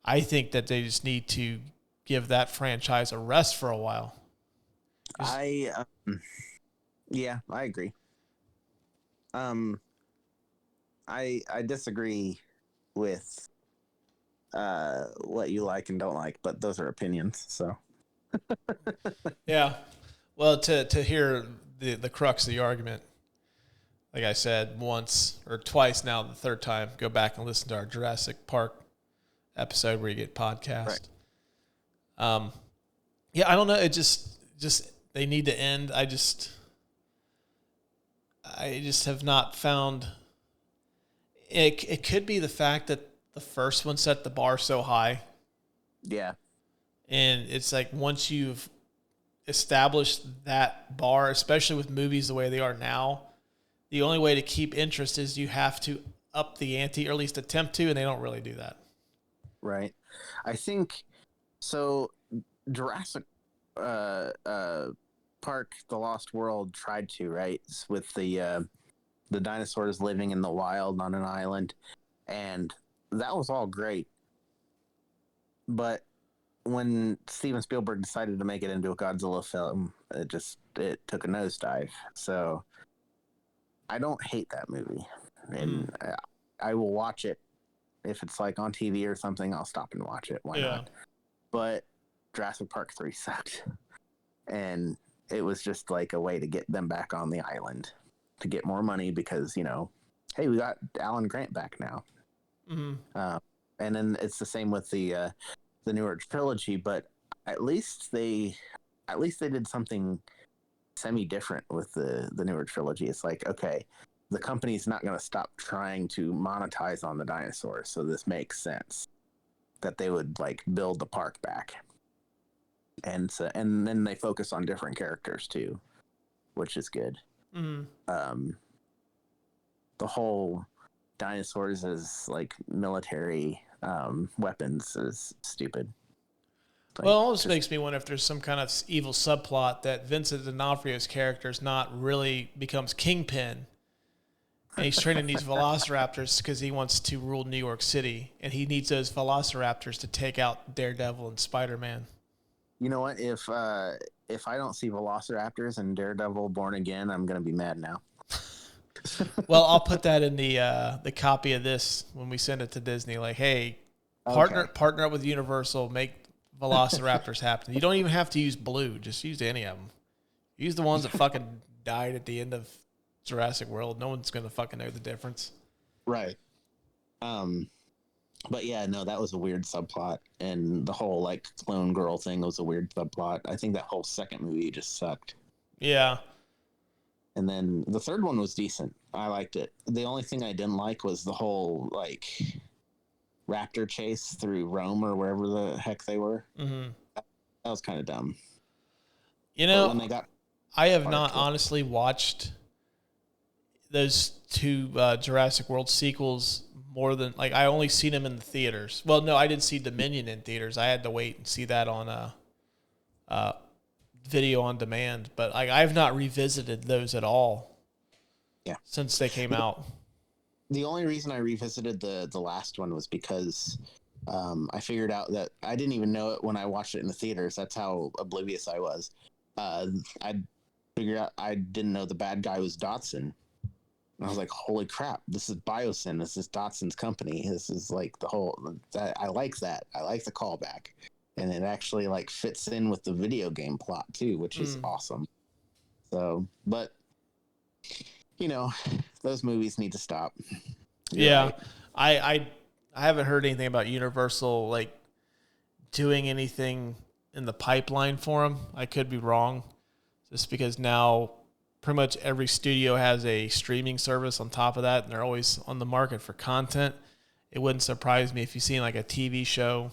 I think that they just need to give that franchise a rest for a while. I agree. I disagree with what you like and don't like, but those are opinions. So yeah. Well, to hear the crux of the argument, like I said once or twice now, the third time, go back and listen to our Jurassic Park episode where you get podcast. Right. Yeah, I don't know. It just they need to end. I just have not found it. It could be the fact that the first one set the bar so high. Yeah. And it's like once you've established that bar, especially with movies the way they are now, the only way to keep interest is you have to up the ante, or at least attempt to, and they don't really do that. Right. I think so. Jurassic Park, The Lost World tried to, right, with the dinosaurs living in the wild on an island, and that was all great. But when Steven Spielberg decided to make it into a Godzilla film, it took a nosedive. So I don't hate that movie, and I will watch it if it's like on TV or something. I'll stop and watch it. Why not? But Jurassic Park 3 sucked, and it was just like a way to get them back on the island to get more money because, you know, hey, we got Alan Grant back now. And then it's the same with the newer trilogy, but at least they did something semi different with the newer trilogy. It's like, okay, the company's not going to stop trying to monetize on the dinosaurs, so this makes sense that they would like build the park back. And so, and then they focus on different characters too, which is good. The whole dinosaurs as like military weapons is stupid. Like, well, it almost makes me wonder if there's some kind of evil subplot that Vincent D'Onofrio's character is not really becomes Kingpin, and he's training these velociraptors because he wants to rule New York City, and he needs those velociraptors to take out Daredevil and Spider-Man. You know what? If I don't see velociraptors and Daredevil Born Again, I'm gonna be mad now. Well, I'll put that in the copy of this when we send it to Disney. Like, hey, partner up with Universal, make velociraptors happen. You don't even have to use blue; just use any of them. Use the ones that fucking died at the end of Jurassic World. No one's gonna fucking know the difference. Right. But yeah, no, that was a weird subplot, and the whole like clone girl thing was a weird subplot. I think that whole second movie just sucked. Yeah. And then the third one was decent. I liked it. The only thing I didn't like was the whole like raptor chase through Rome or wherever the heck they were. That was kind of dumb. You know, I have not honestly watched those two Jurassic World sequels more than, like, I only seen them in the theaters. Well, no, I did see Dominion in theaters. I had to wait and see that on video on demand, but I have not revisited those at all. Yeah, since they came out. The only reason I revisited the last one was because I figured out that I didn't even know it when I watched it in the theaters. That's how oblivious I was. I figured out I didn't know the bad guy was Dotson. And I was like, holy crap, this is Biosyn. This is Dotson's company. This is like the whole, I like that. I like the callback. And it actually like fits in with the video game plot too, which is awesome. So, but you know, those movies need to stop. You're right. I haven't heard anything about Universal like doing anything in the pipeline for them. I could be wrong, just because now pretty much every studio has a streaming service on top of that, and they're always on the market for content. It wouldn't surprise me if you've seen like a TV show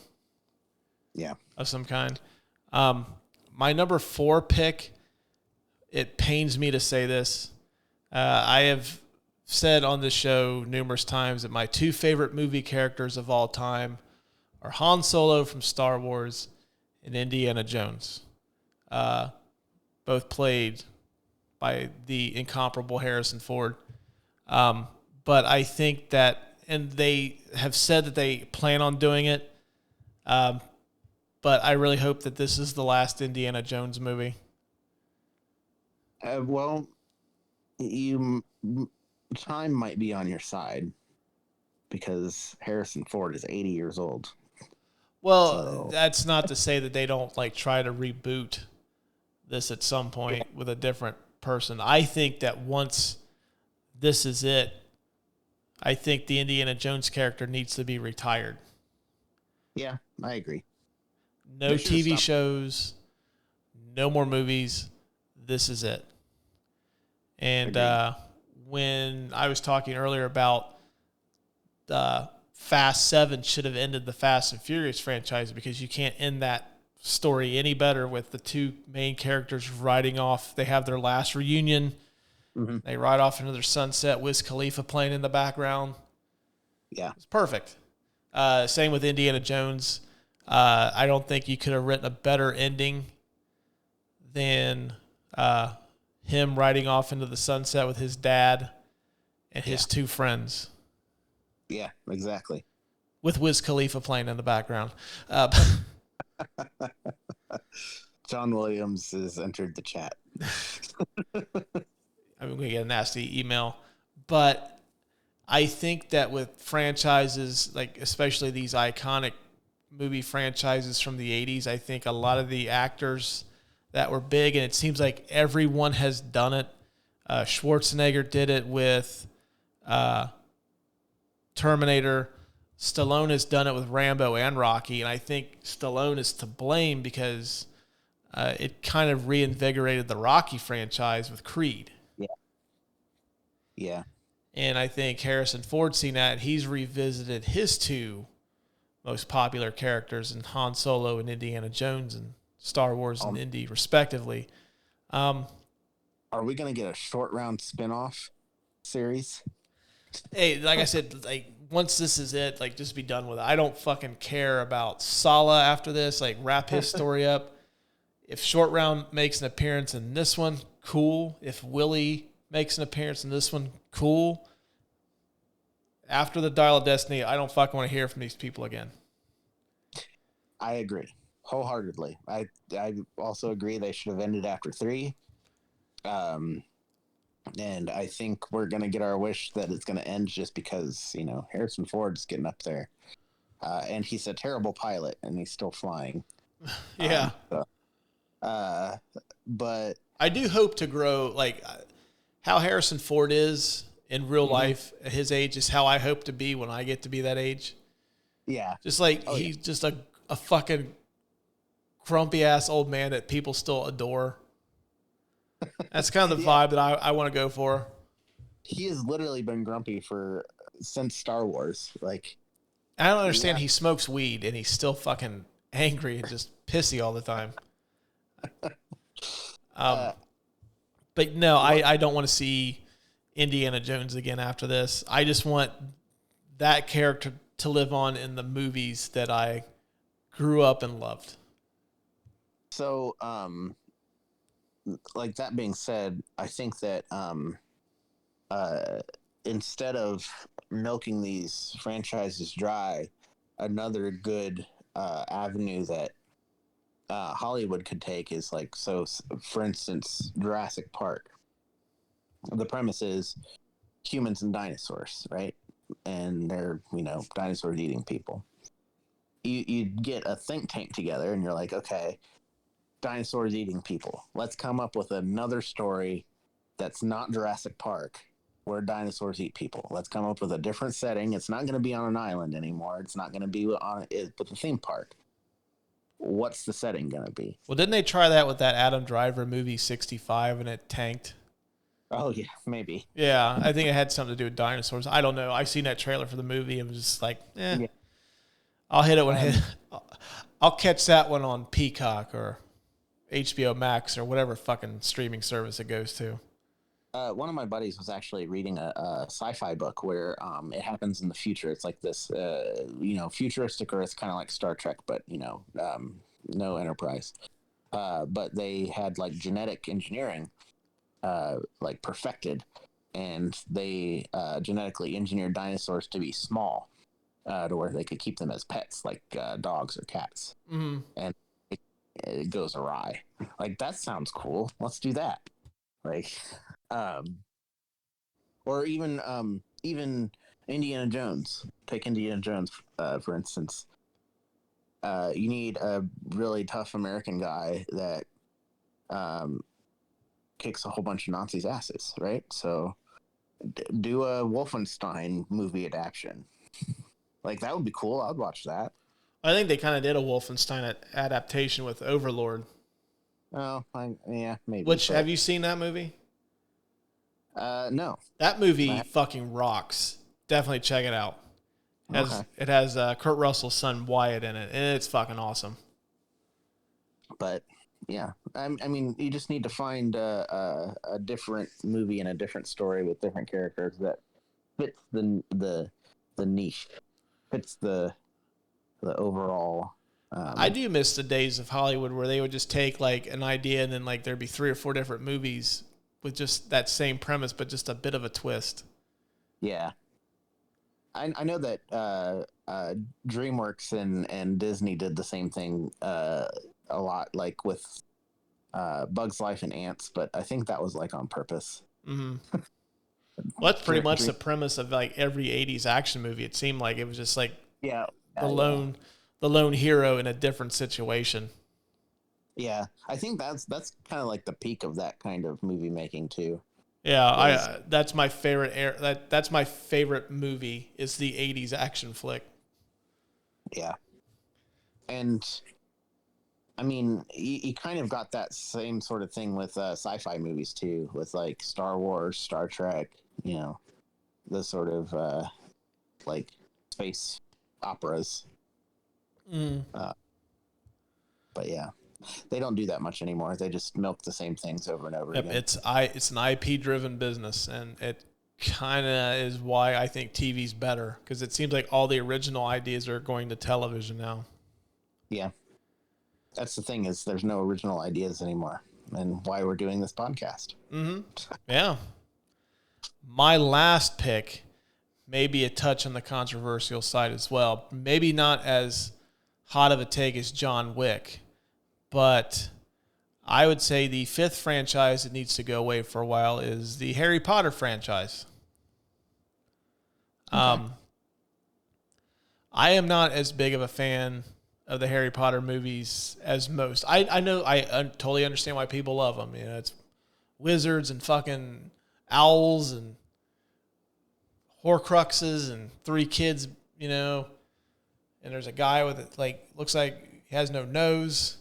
of some kind. My number 4 pick, it pains me to say this, I have said on this show numerous times that my two favorite movie characters of all time are Han Solo from Star Wars and Indiana Jones. Both played by the incomparable Harrison Ford. But I think that, and they have said that they plan on doing it, but I really hope that this is the last Indiana Jones movie. Well, time might be on your side because Harrison Ford is 80 years old. Well, that's not to say that they don't like try to reboot this at some point with a different person. I think that once this is it, I think the Indiana Jones character needs to be retired. Yeah, I agree. No TV shows, no more movies. This is it. And when I was talking earlier about Fast 7 should have ended the Fast and Furious franchise because you can't end that story any better with the two main characters riding off. They have their last reunion. Mm-hmm. They ride off into their sunset, Wiz Khalifa playing in the background. Yeah. It's perfect. Same with Indiana Jones. I don't think you could have written a better ending than him riding off into the sunset with his dad and his two friends. Yeah, exactly. With Wiz Khalifa playing in the background. John Williams has entered the chat. I'm going to get a nasty email. But I think that with franchises, like especially these iconic movie franchises from the 80s, I think a lot of the actors that were big, and it seems like everyone has done it. Schwarzenegger did it with Terminator. Stallone has done it with Rambo and Rocky, and I think Stallone is to blame because it kind of reinvigorated the Rocky franchise with Creed. Yeah. And I think Harrison Ford's seen that. He's revisited his two most popular characters in Han Solo and Indiana Jones and Star Wars and Indy, respectively. Are we going to get a short round spinoff series? Hey, like I said, like once this is it, like just be done with it. I don't fucking care about Sala after this. Like wrap his story up. If Short Round makes an appearance in this one, cool. If Willie makes an appearance in this one, cool. After the Dial of Destiny, I don't fucking want to hear from these people again. I agree wholeheartedly. I also agree they should have ended after 3. And I think we're going to get our wish that it's going to end just because, you know, Harrison Ford's getting up there. And he's a terrible pilot and he's still flying. Yeah. But I do hope to grow, like how Harrison Ford is in real life at his age is how I hope to be when I get to be that age. Yeah. Just like he's just a fucking grumpy ass old man that people still adore. That's kind of the vibe that I want to go for. He has literally been grumpy since Star Wars. Like, I don't understand. He smokes weed and he's still fucking angry and just pissy all the time. But no, I don't want to see Indiana Jones again after this. I just want that character to live on in the movies that I grew up and loved. So, like that being said, I think that instead of milking these franchises dry, another good avenue that Hollywood could take is like, so for instance, Jurassic Park. The premise is humans and dinosaurs, right? And they're, you know, dinosaurs eating people. You get a think tank together and you're like, okay, dinosaurs eating people. Let's come up with another story that's not Jurassic Park where dinosaurs eat people. Let's come up with a different setting. It's not going to be on an island anymore. It's not going to be on with a theme park. What's the setting going to be? Well, didn't they try that with that Adam Driver movie 65 and it tanked? Oh, yeah, maybe. Yeah, I think it had something to do with dinosaurs. I don't know. I seen that trailer for the movie and was just like, Yeah. I'll hit it when I'll catch that one on Peacock or HBO Max or whatever fucking streaming service it goes to. One of my buddies was actually reading a sci-fi book where it happens in the future. It's like this, futuristic Earth, kind of like Star Trek, but no Enterprise. But they had like genetic engineering, like perfected, and they genetically engineered dinosaurs to be small, to where they could keep them as pets, like dogs or cats. Mm-hmm. And it goes awry. Like, that sounds cool. Let's do that. Like, um, or even Indiana Jones. Take Indiana Jones for instance. You need a really tough American guy that kicks a whole bunch of Nazis' asses, right? So do a Wolfenstein movie adaptation. Like, that would be cool. I'd watch that. I think they kind of did a Wolfenstein adaptation with Overlord. Oh, yeah, maybe. Which, have you seen that movie? No. That movie fucking rocks. Definitely check it out. It has Kurt Russell's son Wyatt in it, and it's fucking awesome. But yeah, I mean, you just need to find a different movie and a different story with different characters that fits the niche, fits the overall. I do miss the days of Hollywood where they would just take like an idea and then like there'd be 3 or 4 different movies with just that same premise, but just a bit of a twist. Yeah. I know that DreamWorks and Disney did the same thing a lot, like with Bug's Life and Ants, but I think that was like on purpose. Mm-hmm. Well, that's pretty much the premise of like every 80s action movie. It seemed like it was just like the lone hero in a different situation. Yeah, I think that's kind of like the peak of that kind of movie making too. Yeah, that's my favorite that's my favorite movie is the 80s action flick. Yeah. And I mean, you kind of got that same sort of thing with sci-fi movies too, with like Star Wars, Star Trek, the sort of like space operas. But yeah, they don't do that much anymore. They just milk the same things over and over again. It's an IP driven business, and it kind of is why I think TV's better, because it seems like all the original ideas are going to television now. Yeah, that's the thing, is there's no original ideas anymore, and why we're doing this podcast. Mm-hmm. Yeah. My last pick may be a touch on the controversial side as well. Maybe not as hot of a take as John Wick, but I would say the 5th franchise that needs to go away for a while is the Harry Potter franchise. Okay. I am not as big of a fan of the Harry Potter movies as most. I know I totally understand why people love them. It's wizards and fucking owls and Horcruxes and 3 kids, and there's a guy with it, like, looks like he has no nose.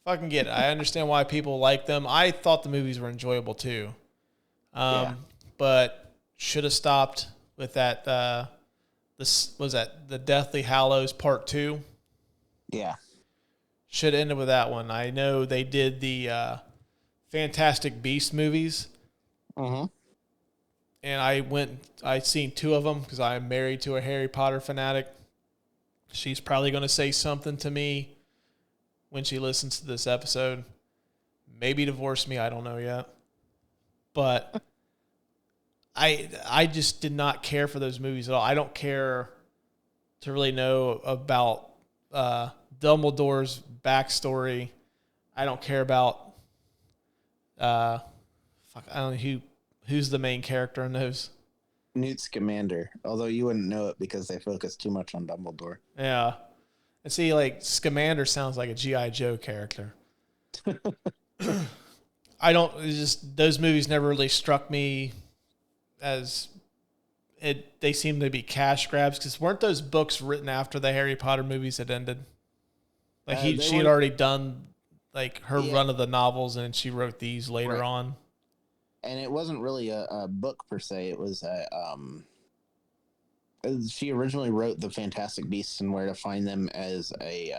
Fucking get it. I understand why people like them. I thought the movies were enjoyable too. But should have stopped with that. This was that the Deathly Hallows Part 2. Yeah. Should have ended with that one. I know they did the Fantastic Beasts movies. Mm-hmm. And I seen 2 of them because I'm married to a Harry Potter fanatic. She's probably going to say something to me when she listens to this episode. Maybe divorce me, I don't know yet. But I just did not care for those movies at all. I don't care to really know about Dumbledore's backstory. I don't care about I don't know who's the main character in those. Newt Scamander, although you wouldn't know it because they focus too much on Dumbledore. Yeah. And see, like, Scamander sounds like a G.I. Joe character. Those movies never really struck me as they seem to be cash grabs, because weren't those books written after the Harry Potter movies had ended? Like, she had already done, like, her run of the novels, and she wrote these later on. And it wasn't really a book per se. It was she originally wrote the Fantastic Beasts and Where to Find Them as a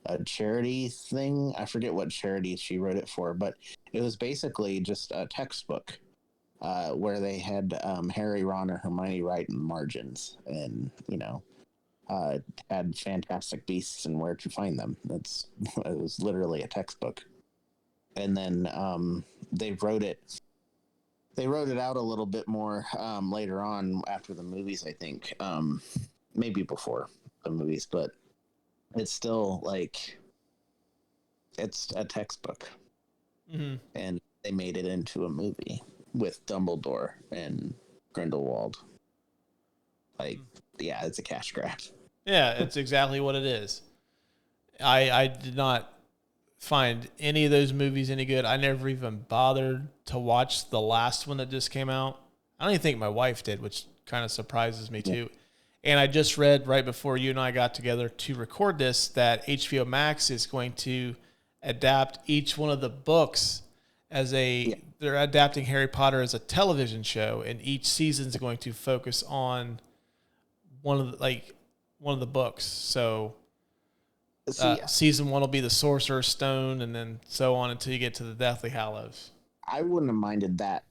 a charity thing. I forget what charity she wrote it for, but it was basically just a textbook where they had Harry, Ron, and Hermione write in margins, and had Fantastic Beasts and where to find them. It was literally a textbook, and then they wrote it. They wrote it out a little bit more later on after the movies, I think, maybe before the movies, but it's still like it's a textbook, and they made it into a movie with Dumbledore and Grindelwald. Like, yeah, it's a cash grab. Yeah, it's exactly what it is. I did not find any of those movies any good. I never even bothered to watch the last one that just came out. I don't even think my wife did, which kind of surprises me too. And I just read right before you and I got together to record this that HBO Max is going to adapt each one of the books as they're adapting Harry Potter as a television show, and each season is going to focus on one of the books. So season 1 will be the Sorcerer's Stone, and then so on until you get to the Deathly Hallows. I wouldn't have minded that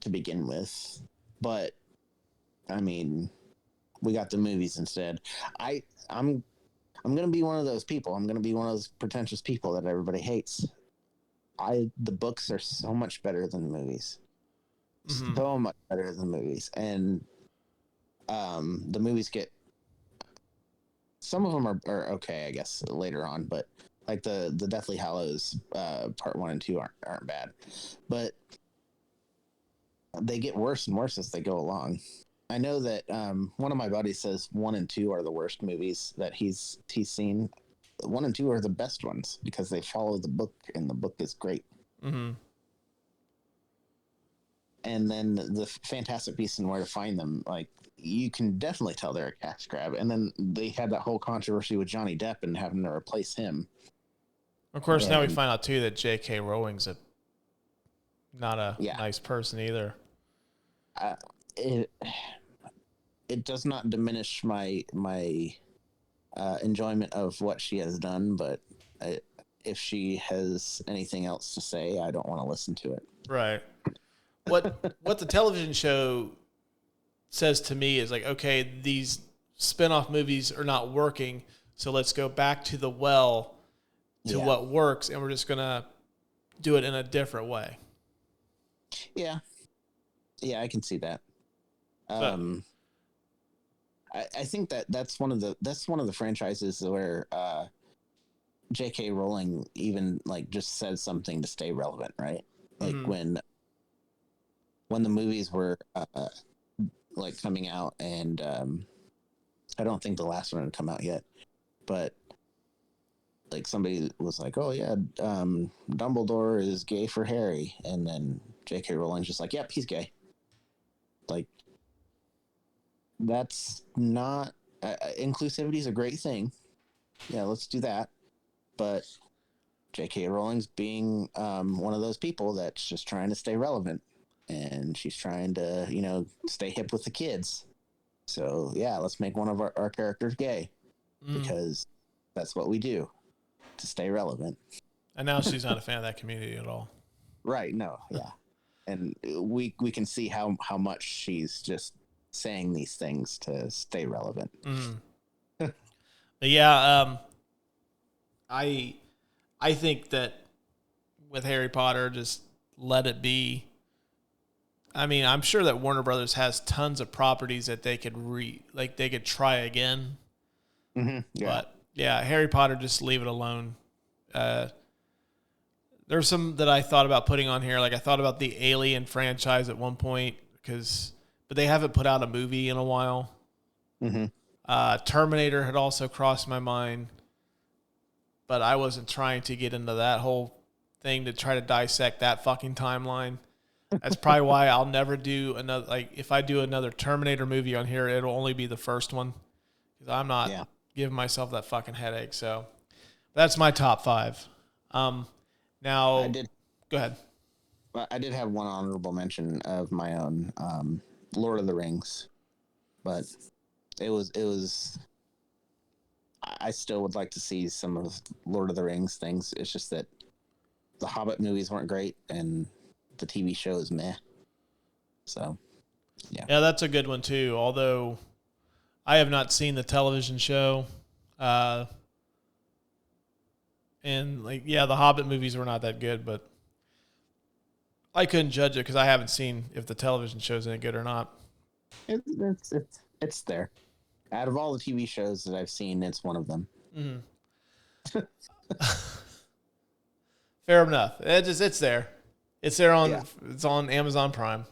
to begin with, but I mean, we got the movies instead. I'm gonna be one of those people. I'm gonna be one of those pretentious people that everybody hates. The books are so much better than the movies. So much better than the movies, and the movies get. Some of them are okay, I guess, later on, but like the Deathly Hallows part 1 and 2 aren't bad, but they get worse and worse as they go along. I know that one of my buddies says 1 and 2 are the worst movies that he's seen. 1 and 2 are the best ones because they follow the book, and the book is great. And then the Fantastic Beasts and Where to Find Them, like, you can definitely tell they're a cash grab. And then they had that whole controversy with Johnny Depp and having to replace him. Of course, now we find out too that J.K. Rowling's not a nice person either. It does not diminish my enjoyment of what she has done, but if she has anything else to say, I don't want to listen to it. Right. What the television show says to me is like, okay, these spin-off movies are not working, so let's go back to the well to what works, and we're just going to do it in a different way. Yeah, I can see that. I think that's one of the franchises where J.K. Rowling even like just said something to stay relevant, right? Like when the movies were like coming out, and I don't think the last one had come out yet, but like somebody was like, "Oh yeah, Dumbledore is gay for Harry," and then J.K. Rowling's just like, "Yep, he's gay." Like, that's not inclusivity is a great thing. Yeah, let's do that. But J.K. Rowling's being one of those people that's just trying to stay relevant, and she's trying to stay hip with the kids. So yeah, let's make one of our characters gay because that's what we do to stay relevant. And now she's not a fan of that community at all. Right? No, yeah, and we can see how much she's just saying these things to stay relevant. But yeah, I think that with Harry Potter, just let it be. I mean, I'm sure that Warner Brothers has tons of properties that they could they could try again. Yeah. But yeah, Harry Potter, just leave it alone. There's some that I thought about putting on here. Like I thought about the Alien franchise at one point but they haven't put out a movie in a while. Terminator had also crossed my mind, but I wasn't trying to get into that whole thing to try to dissect that fucking timeline. That's probably why I'll never do another. Like if I do another Terminator movie on here, it'll only be the first one because I'm not giving myself that fucking headache. So that's my top 5. Now go ahead. I did have one honorable mention of my own, Lord of the Rings, but it was I still would like to see some of Lord of the Rings things. It's just that the Hobbit movies weren't great, and the TV show is meh. So, yeah. Yeah, that's a good one too. Although I have not seen the television show, and the Hobbit movies were not that good, but I couldn't judge it because I haven't seen if the television show's any good or not. It's there. Out of all the TV shows that I've seen, it's one of them. Mm-hmm. Fair enough. It's there. It's there on It's on Amazon Prime.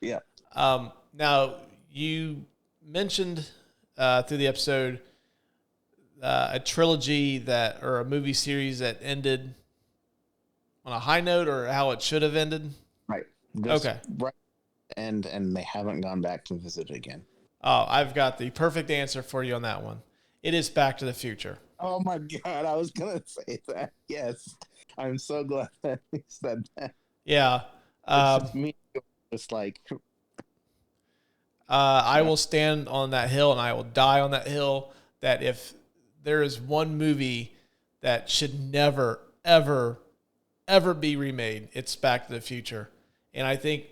Yeah. Now you mentioned through the episode a trilogy or a movie series that ended on a high note, or how it should have ended. Right. Okay. Right. And they haven't gone back to visit again. Oh, I've got the perfect answer for you on that one. It is Back to the Future. Oh my God, I was gonna say that. Yes, I'm so glad that you said that. Yeah. It's just me, just like. I will stand on that hill and I will die on that hill that if there is one movie that should never, ever, ever be remade, it's Back to the Future. And I think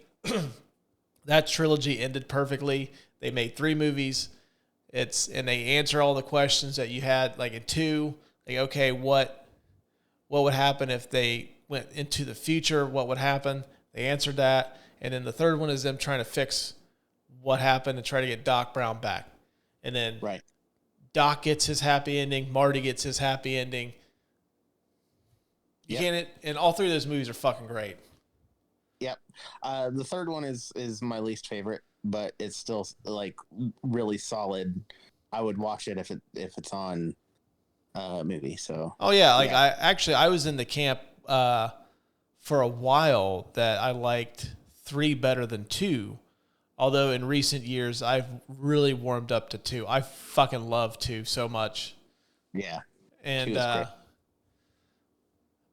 that trilogy ended perfectly. They made 3 movies. And they answer all the questions that you had, like in 2. Like, okay, what would happen if they went into the future? What would happen? They answered that. And then the third one is them trying to fix what happened and try to get Doc Brown back. And then Doc gets his happy ending. Marty gets his happy ending. And all 3 of those movies are fucking great. Yep. The third one is my least favorite, but it's still like really solid. I would watch it if it's on movie. So. Oh yeah, I was in the camp for a while that I liked 3 better than 2. Although in recent years I've really warmed up to 2. I fucking love 2 so much. Yeah. And but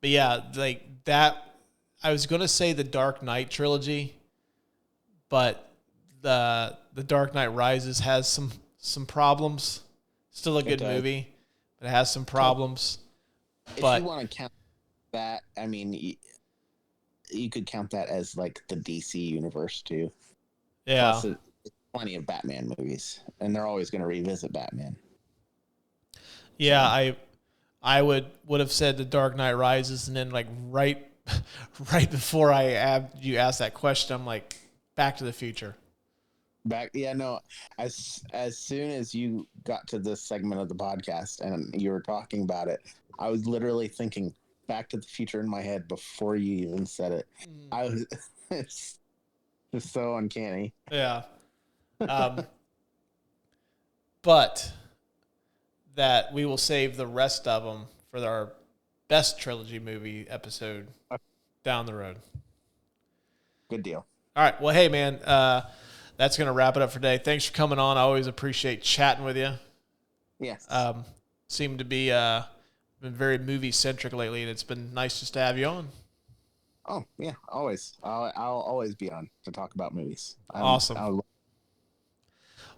yeah, like that. I was going to say the Dark Knight trilogy, but the Dark Knight Rises has some problems. Still a good movie, but it has some problems. If you want to count that, I mean, you could count that as like the DC universe too. Yeah. Plus, it's plenty of Batman movies, and they're always going to revisit Batman. Yeah, I would have said the Dark Knight Rises, and then like right before you asked that question, I'm like, Back to the Future. As soon as you got to this segment of the podcast and you were talking about it, I was literally thinking Back to the Future in my head before you even said it. It's just so uncanny. Yeah. But that we will save the rest of them for our best trilogy movie episode down the road. Good deal. All right. Well, hey, man, that's going to wrap it up for today. Thanks for coming on. I always appreciate chatting with you. Yes. Seem to be been very movie-centric lately, and it's been nice just to have you on. Oh, yeah, always. I'll always be on to talk about movies. Awesome.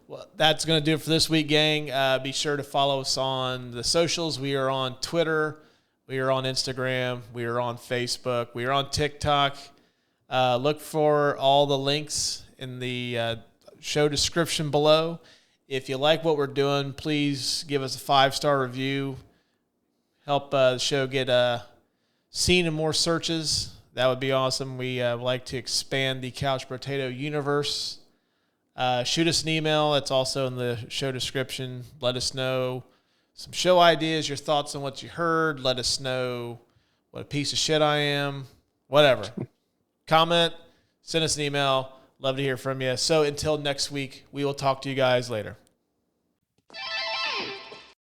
Well, that's going to do it for this week, gang. Be sure to follow us on the socials. We are on Twitter. We are on Instagram. We are on Facebook. We are on TikTok. Look for all the links in the show description below. If you like what we're doing, please give us a 5-star review. Help the show get seen in more searches. That would be awesome. We like to expand the Couch Potato universe. Shoot us an email. That's also in the show description. Let us know some show ideas, your thoughts on what you heard. Let us know what a piece of shit I am. Whatever. Comment. Send us an email. Love to hear from you. So until next week, we will talk to you guys later.